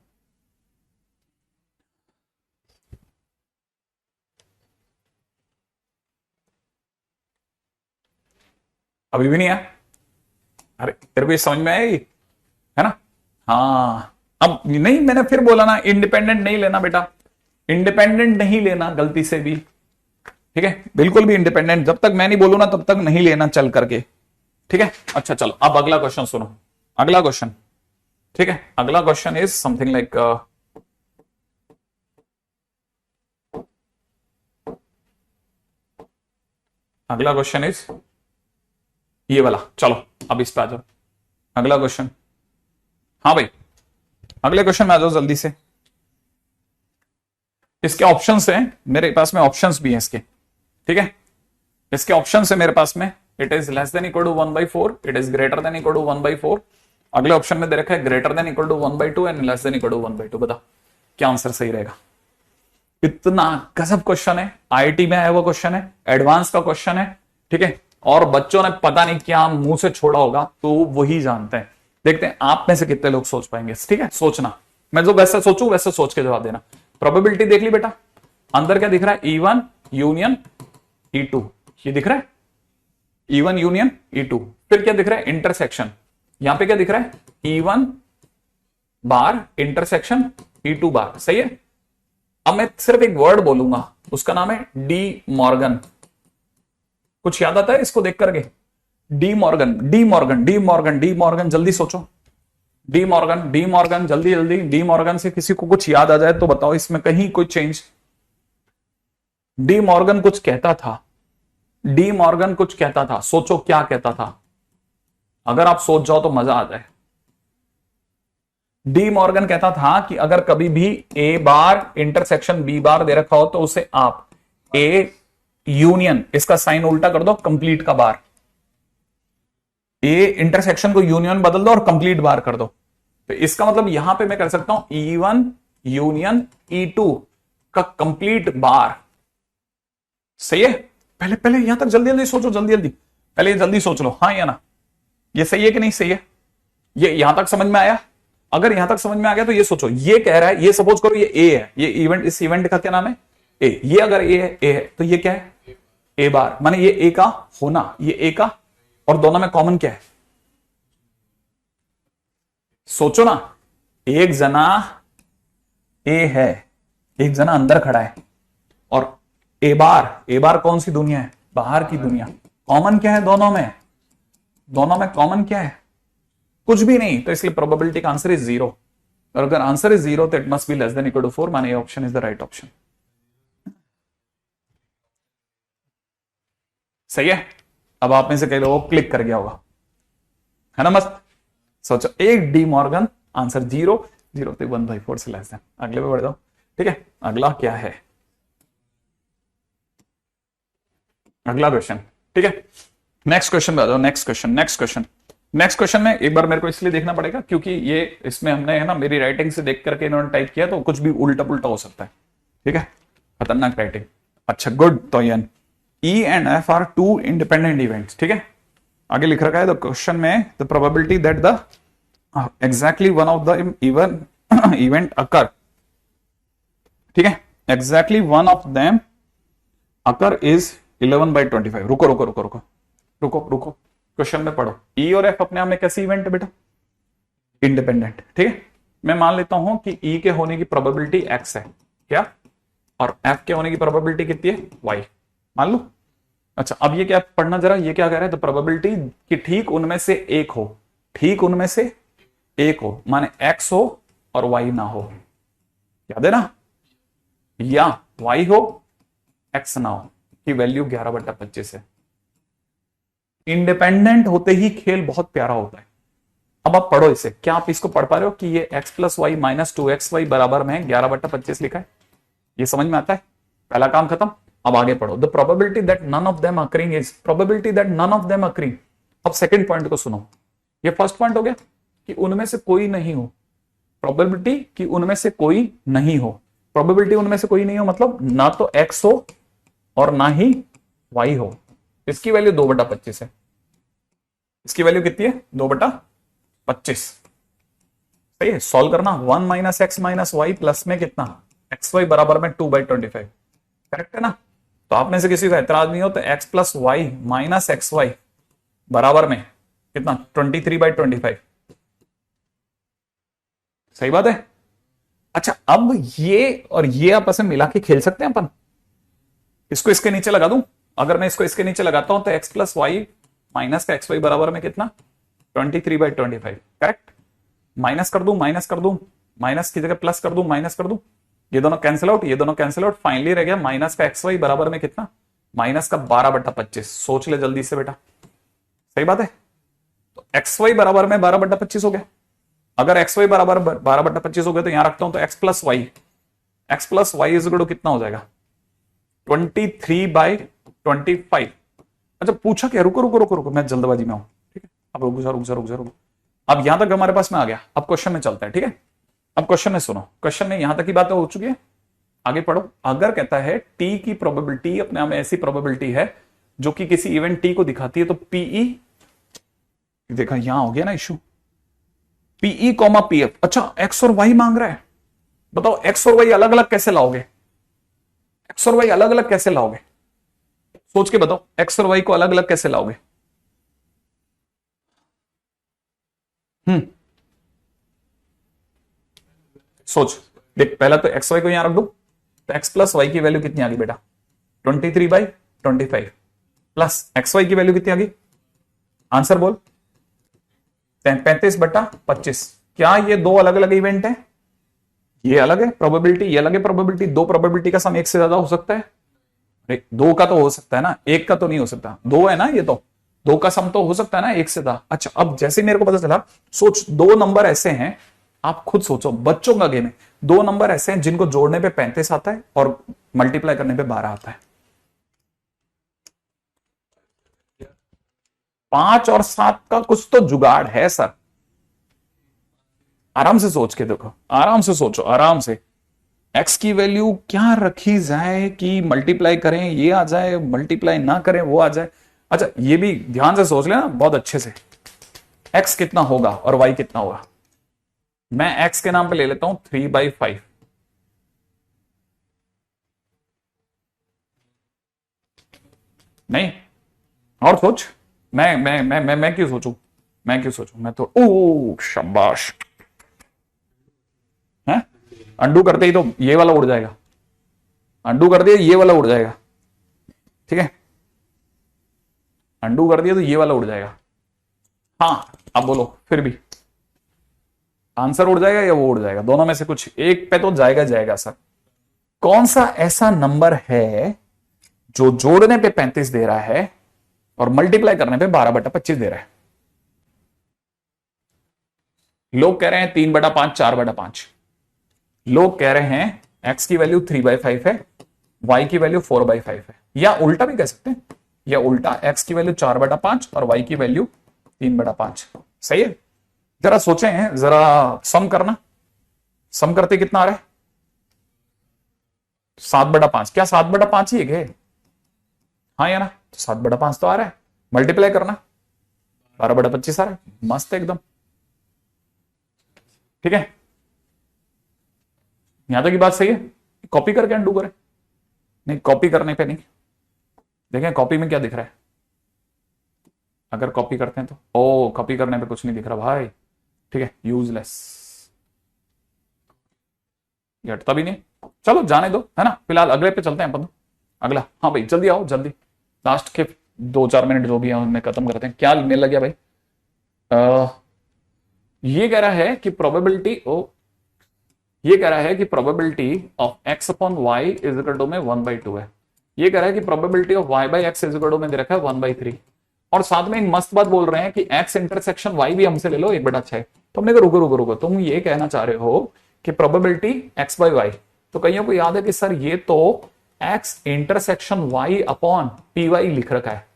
अभी भी नहीं आया? अरे तेरे को ये समझ में आएगी, है ना? हाँ, अब नहीं, मैंने फिर बोला ना, इंडिपेंडेंट नहीं लेना बेटा, इंडिपेंडेंट नहीं लेना गलती से भी, ठीक है? बिल्कुल भी इंडिपेंडेंट जब तक मैं नहीं बोलू ना तब तक नहीं लेना चल करके, ठीक है? अच्छा चलो, अब अगला क्वेश्चन सुनो, अगला क्वेश्चन, ठीक है? अगला क्वेश्चन इज समथिंग लाइक अगला क्वेश्चन इज ये वाला। चलो अब इस पे आ जाओ, अगला क्वेश्चन। हाँ भाई, अगले क्वेश्चन में आ जाओ जल्दी से। इसके ऑप्शंस हैं मेरे पास में, ऑप्शंस भी हैं इसके, ठीक है? इसके ऑप्शंस है मेरे पास में, it is less than equal to 1/4, it is greater than equal to 1/4। अगले ऑप्शन में दे रखा है greater than equal to 1/2 and less than equal to 1/2। बता क्या आंसर सही रहेगा? इतना गजब क्वेश्चन है, आईआईटी में आया हुआ क्वेश्चन है, एडवांस का क्वेश्चन है, ठीक है? और बच्चों ने पता नहीं क्या मुंह से छोड़ा होगा, तो वही जानते हैं। देखते हैं आप में से कितने लोग सोच पाएंगे, ठीक है? सोचना, मैं जो वैसे सोचूं वैसे सोच के जवाब देना। प्रोबेबिलिटी देख ली बेटा, अंदर क्या दिख रहा है? E1 यूनियन E2, ये दिख रहा है E1 यूनियन E2। फिर क्या दिख रहा है? इंटरसेक्शन। यहां पे क्या दिख रहा है? E1 बार इंटरसेक्शन E2 बार। सही है? अब मैं सिर्फ एक वर्ड बोलूंगा, उसका नाम है डी मॉर्गन। कुछ याद आता है इसको देख करके? De Morgan, De Morgan, De Morgan, De Morgan, जल्दी सोचो। डी मॉर्गन, डी मॉर्गन, जल्दी जल्दी। डी मॉर्गन से किसी को कुछ याद आ जाए तो बताओ, इसमें कहीं कोई चेंज? डी मॉर्गन कुछ कहता था, डी मॉर्गन कुछ कहता था, सोचो क्या कहता था। अगर आप सोच जाओ तो मजा आ जाए। डी मॉर्गन कहता था कि अगर कभी भी ए बार इंटरसेक्शन बी बार दे रखा हो तो उसे आप ए यूनियन, इसका साइन उल्टा कर दो, कंप्लीट का बार, ए इंटरसेक्शन को यूनियन बदल दो और कंप्लीट बार कर दो। तो इसका मतलब यहां पे मैं कर सकता हूं E1 यूनियन E2 का कंप्लीट बार। सही है? पहले पहले यहां तक जल्दी जल्दी सोचो, जल्दी जल्दी, पहले जल्दी सोच लो, हाँ या ना? ये सही है कि नहीं सही है? ये यहां तक समझ में आया? अगर यहां तक समझ में आ गया तो ये सोचो, ये कह रहा है, ये सपोज करो ये ए है, ये इवेंट, इस इवेंट का क्या नाम है? ए। ये अगर ए है तो ये क्या है? ए बार, माने ये ए का होना, ये ए का, और दोनों में कॉमन क्या है? सोचो ना, एक जना ए है, एक जना अंदर खड़ा है, और ए बार कौन सी दुनिया है? बाहर की दुनिया। कॉमन क्या है दोनों में? दोनों में कॉमन क्या है? कुछ भी नहीं। तो इसलिए प्रोबेबिलिटी का आंसर इज 0, और अगर आंसर इज 0 तो it must be less than equal to 4, माने ये option is the right option. सही है? अब आप में से कई लोगों को क्लिक कर गया होगा, है ना? मस्त सोचो, एक डी मॉर्गन, आंसर 0, 0 तो 1/4 से लेस देन। अगले पे बढ़ जाओ, ठीक है? अगला क्या है? अगला क्वेश्चन, ठीक है? नेक्स्ट क्वेश्चन में आ जाओ, next question, next question. Next question में एक बार मेरे को इसलिए देखना पड़ेगा क्योंकि ये इसमें हमने, है ना, मेरी राइटिंग से देख करके इन्होंने टाइप किया, तो कुछ भी उल्टा पुल्टा हो सकता है, ठीक है? खतरनाक राइटिंग। अच्छा गुड। तो E and F are two independent events, ठीक है? आगे लिख रखा है द क्वेश्चन में, the probability that the exactly one of the event occur, ठीक है? Exactly one of them occur is 11/25। रुको रुको रुको रुको रुको रुको, क्वेश्चन में पढ़ो। E और F अपने आप में कैसी इवेंट है बेटा? इंडिपेंडेंट, ठीक है? मैं मान लेता हूं कि E के होने की प्रोबेबिलिटी X है, क्या? और F के होने की प्रोबेबिलिटी कितनी है? Y, मान लो। अच्छा, अब ये क्या पढ़ना जरा, ये क्या कह रहा है? द प्रोबेबिलिटी कि ठीक उनमें से एक हो, ठीक उनमें से एक हो, माने X हो और Y ना हो, याद है ना? या Y हो X ना हो, की वैल्यू 11/25 है। इंडिपेंडेंट होते ही खेल बहुत प्यारा होता है। अब आप पढ़ो इसे, क्या आप इसको पढ़ पा रहे हो कि ये x + y - 2xy बराबर में 11/25 लिखा है? ये समझ में आता है? पहला काम खत्म। अब आगे पढ़ो, the probability that none of them occurring is, probability that none of them occurring. अब सेकंड पॉइंट को सुनो, ये फर्स्ट पॉइंट हो गया कि उनमें से कोई नहीं हो, प्रोबेबिलिटी कि उनमें से कोई नहीं हो, प्रोबेबिलिटी उनमें से कोई नहीं हो मतलब ना तो x हो और ना ही y हो। इसकी वैल्यू 2/25 है। इसकी वैल्यू कितनी है? 2/25। सही है? सॉल्व करना, 1 - x - y प्लस में कितना? xy बराबर में 2/25। करेक्ट है ना? तो आप में से किसी को एतराज नहीं हो तो x + y - xy बराबर में कितना 23/25। सही बात है। अच्छा अब ये और ये आपस में मिला के खेल सकते हैं अपन। इसको इसके नीचे लगा दूं, अगर मैं इसको इसके नीचे लगाता हूं तो x प्लस वाई माइनस का एक्स वाई बराबर में कितना 23/25। करेक्ट। माइनस कर दूं, माइनस कर दूं, माइनस की जगह प्लस कर दूं, माइनस कर दूं, ये दोनों कैंसिल आउट, ये दोनों कैंसिल आउट, फाइनली रह गया माइनस का एक्स वाई बराबर में कितना माइनस का 12/25। सोच ले जल्दी से बेटा। सही बात है। तो एक्स वाई बराबर में 12/25 हो गया। अगर एक्स वाई बराबर 12/25 हो गया तो यहां रखता हूं तो X plus Y is equal to कितना हो जाएगा 23/25। अच्छा पूछा क्या, रुको रुको रुको रुको, मैं जल्दबाजी में हूं। ठीक है अब रुक जा रुक जा रुक जा रुक। अब यहां तक हमारे पास में आ गया, अब क्वेश्चन में चलता है। ठीक है अब क्वेश्चन में सुनो, क्वेश्चन में यहां तक की बातें हो चुकी है, आगे पढ़ो। अगर कहता है टी की प्रोबेबिलिटी अपने आप में ऐसी प्रोबेबिलिटी है जो कि किसी इवेंट टी को दिखाती है, तो पीई, देखा यहां हो गया ना इशू, पीई कॉमा पीएफ। अच्छा एक्स और वाई मांग रहा है, बताओ एक्स और वाई अलग अलग कैसे लाओगे, एक्स और वाई अलग अलग कैसे लाओगे, सोच के बताओ एक्स और वाई को अलग अलग कैसे लाओगे। सोच देख, पहला तो एक्स वाई को यहां रख दो, तो एक्स प्लस वाई की वैल्यू कितनी आ गई बेटा 23/25 प्लस एक्स वाई की वैल्यू कितनी आ गई, आंसर बोल 35/25। क्या ये दो अलग अलग इवेंट है, ये अलग है प्रोबेबिलिटी, ये अलग है प्रोबेबिलिटी। दो प्रोबेबिलिटी का सम एक से ज्यादा हो सकता है, दो का तो हो सकता है ना, एक का तो नहीं हो सकता। दो है ना, ये तो दो का सम तो हो सकता है ना एक से ज्यादा। अच्छा अब जैसे मेरे को पता चला, सोच दो नंबर ऐसे हैं, आप खुद सोचो, बच्चों का गेम है, दो नंबर ऐसे हैं जिनको जोड़ने पे 35 आता है और मल्टीप्लाई करने पे 12 आता है। 5 और 7 का कुछ तो जुगाड़ है सर। आराम से सोच के देखो, आराम से सोचो, आराम से। एक्स की वैल्यू क्या रखी जाए कि मल्टीप्लाई करें ये आ जाए, मल्टीप्लाई ना करें वो आ जाए। अच्छा ये भी ध्यान से सोच लेना बहुत अच्छे से, एक्स कितना होगा और वाई कितना होगा। मैं एक्स के नाम पे ले लेता हूं 3/5, नहीं और सोच। मैं क्यों सोचूं, मैं क्यों सोचूं, मैं तो ओ शाबाश है। अंडू करते ही तो ये वाला उड़ जाएगा, अंडू कर दिया ये वाला उड़ जाएगा। ठीक है अंडू कर दिया तो ये वाला उड़ जाएगा। हाँ अब बोलो फिर भी आंसर उड़ जाएगा या वो उड़ जाएगा, दोनों में से कुछ एक पे तो जाएगा जाएगा सर। कौन सा ऐसा नंबर है जो जोड़ने पे 35 दे रहा है और मल्टीप्लाई करने पे 12/25 दे रहा है। लोग कह रहे हैं 3/5 4/5, लोग कह रहे हैं एक्स की वैल्यू 3/5 है, वाई की वैल्यू 4/5 है, या उल्टा भी कह सकते हैं, या उल्टा एक्स की वैल्यू 4/5 और वाई की वैल्यू 3/5। सही है। जरा सोचें, जरा सम करना, सम करते कितना आ रहा है 7/5। क्या 7/5 ही है, हाँ या ना, तो 7/5 तो आ रहा है। मल्टीप्लाई करना 12/25 आ रहा है, मस्त एकदम। ठीक है यहां तक की बात सही है। कॉपी करके अंडू करें, नहीं कॉपी करने पे नहीं, देखें कॉपी में क्या दिख रहा है। अगर कॉपी करते हैं तो ओ कॉपी करने पे कुछ नहीं दिख रहा भाई। ठीक है यूजलेस, ये हटता भी नहीं। चलो जाने दो है ना, फिलहाल अगले पे चलते हैं अपन। अगला हाँ भाई जल्दी आओ जल्दी, लास्ट के 2-4 मिनट जो भी है उनमें खत्म करते हैं। क्या मिल लग गया भाई, ये कह रहा है कि प्रोबेबिलिटी ये कह रहा है कि probability of x upon Y is equal to में 1/2 है। ये कह रहा है कि probability of y by X is equal to में दे रखा है 1/3, और साथ में एक मस्त बात बोल रहे हैं कि x इंटरसेक्शन y भी हमसे ले लो 1/6 है। तो हमने कहा रुको रुको रुको, तुम ये कहना चाह रहे हो कि प्रोबेबिलिटी x बाई वाई, तो कईयों को याद है कि सर ये तो x intersection y upon P Y लिख रखा है।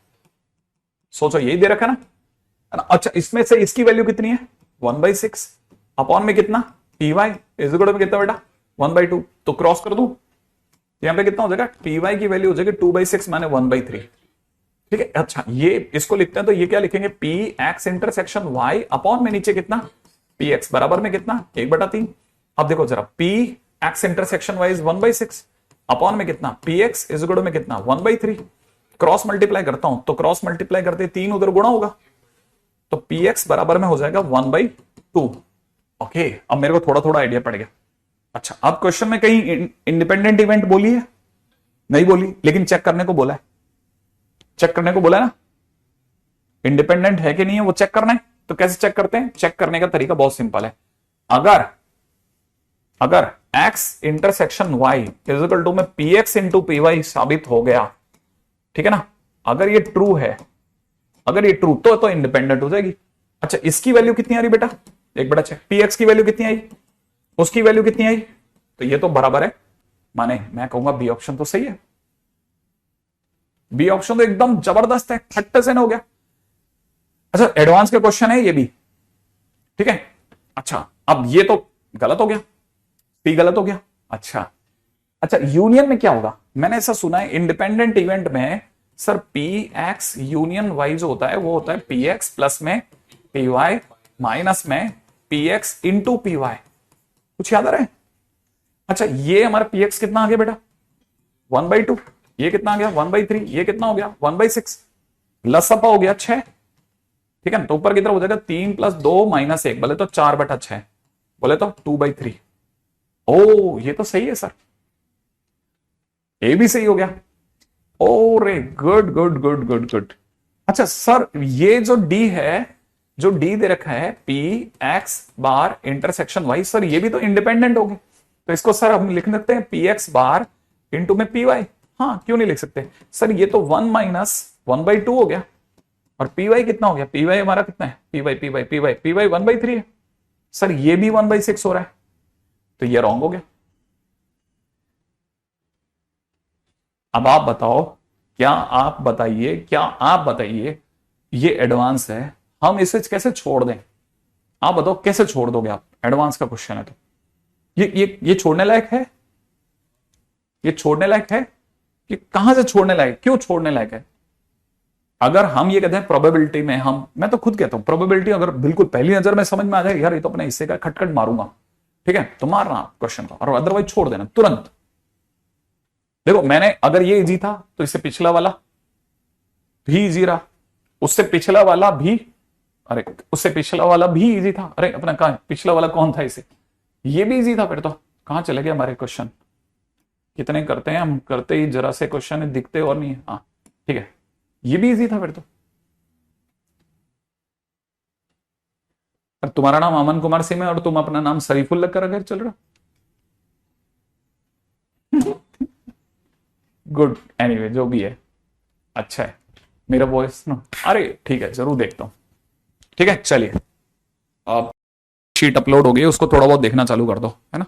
सोचो यही दे रखा है ना। अच्छा इसमें से इसकी वैल्यू कितनी है 1/6 अपॉन में कितना P Y is equal to में कितना बेटा 1/2, तो क्रॉस कर दूं यहां पे कितना हो जाएगा, पी वाई की वैल्यू हो जाएगी 2/6 माने 1/3। ठीक है अच्छा ये इसको लिखते हैं तो ये क्या लिखेंगे, P X intersection Y upon में नीचे कितना पी एक्स बराबर में कितना 1/3। अब देखो जरा, P X intersection Y is 1/6 upon में कितना P X is equal to में कितना 1/3। क्रॉस मल्टीप्लाई करता हूं तो क्रॉस मल्टीप्लाई करते 3 उधर गुणा होगा, तो पी एक्स बराबर में हो जाएगा 1/2। ओके, अब मेरे को थोड़ा थोड़ा आइडिया पड़ गया। अच्छा, अब क्वेश्चन में कहीं इंडिपेंडेंट इवेंट बोली है? नहीं बोली, लेकिन चेक करने को बोला है। चेक करने को बोला है ना, इंडिपेंडेंट है कि नहीं है वो चेक करना है। तो कैसे चेक करते हैं? चेक करने का तरीका बहुत सिंपल है। अगर x intersection y is equal to में px इंटू पी वाई साबित हो गया, ठीक है ना, अगर ये ट्रू है, अगर ये ट्रू तो इंडिपेंडेंट हो जाएगी। अच्छा, इसकी वैल्यू कितनी आ रही बेटा? एक बड़ा चेक, px की वैल्यू कितनी आई, उसकी वैल्यू कितनी आई, तो ये तो बराबर है, माने मैं कहूंगा बी ऑप्शन तो सही है। बी ऑप्शन तो एकदम जबरदस्त है, 30% हो गया। अच्छा, एडवांस का क्वेश्चन है ये भी, ठीक है। अच्छा, अब ये तो गलत हो गया, पी गलत हो गया। अच्छा, यूनियन में क्या होगा? मैंने ऐसा सुना है इंडिपेंडेंट इवेंट में sir P X union Y जो होता है वो होता है पी एक्स प्लस में पी वाई माइनस में P X into P Y. कुछ याद आ रहा है? अच्छा, ये हमारा पी एक्स कितना आ गया बेटा? 1/2। ये कितना आ गया? 1/3। ये कितना हो गया? 1/6। लसअपा हो गया 6, ठीक है ना। तो ऊपर की तरफ हो जाएगा 3 + 2 - 1, बोले तो 4/6, बोले तो 2/3। ओ, ये तो सही है सर, ए भी सही हो गया। ओ रे, good good good good good. अच्छा सर, ये जो डी है, जो डी दे रखा है पी एक्स बार इंटरसेक्शन वाई, सर ये भी तो इंडिपेंडेंट होगी, तो इसको सर हम लिख सकते हैं पी एक्स बार इंटू में पी वाई। हाँ, क्यों नहीं लिख सकते सर? ये तो 1 - 1/2 हो गया, और पी वाई कितना हो गया? पी वाई हमारा कितना है? पी वाई 1/3 है सर, ये भी 1/6 हो रहा है, तो ये रॉन्ग हो गया। अब आप बताओ, क्या आप बताइए, ये एडवांस है, हम इसे कैसे छोड़ दें? आप बताओ कैसे छोड़ दोगे आप? एडवांस का क्वेश्चन है तो ये छोड़ने लायक है? ये छोड़ने लायक है कि कहां से छोड़ने लायक? क्यों छोड़ने लायक है? अगर हम ये कहते हैं प्रोबेबिलिटी में, मैं तो खुद कहता हूं प्रोबेबिलिटी अगर बिल्कुल पहली नजर में समझ में आ जाए यार ये तो अपने हिस्से का खटखट मारूंगा, ठीक है, तो मारना क्वेश्चन को, और अदरवाइज छोड़ देना तुरंत। देखो, मैंने अगर ये इजी था तो इससे पिछला वाला भी इजी रहा, उससे पिछला वाला भी, अरे उससे पिछला वाला भी इजी था, अरे अपना कहां पिछला वाला कौन था इसे, ये भी इजी था। फिर तो कहां चले गए हमारे क्वेश्चन? कितने करते हैं हम? करते ही जरा से क्वेश्चन है, दिखते और नहीं है। हाँ ठीक है, ये भी इजी था फिर तो। तुम्हारा नाम अमन कुमार सिंह है और तुम अपना नाम शरीफुल कर अगर चल रहा। गुड, एनीवे जो भी है अच्छा है। मेरा वॉइस ना, अरे ठीक है, जरूर देखता हूं। ठीक है, चलिए अब शीट अपलोड हो गई, उसको थोड़ा बहुत देखना चालू कर दो, है ना।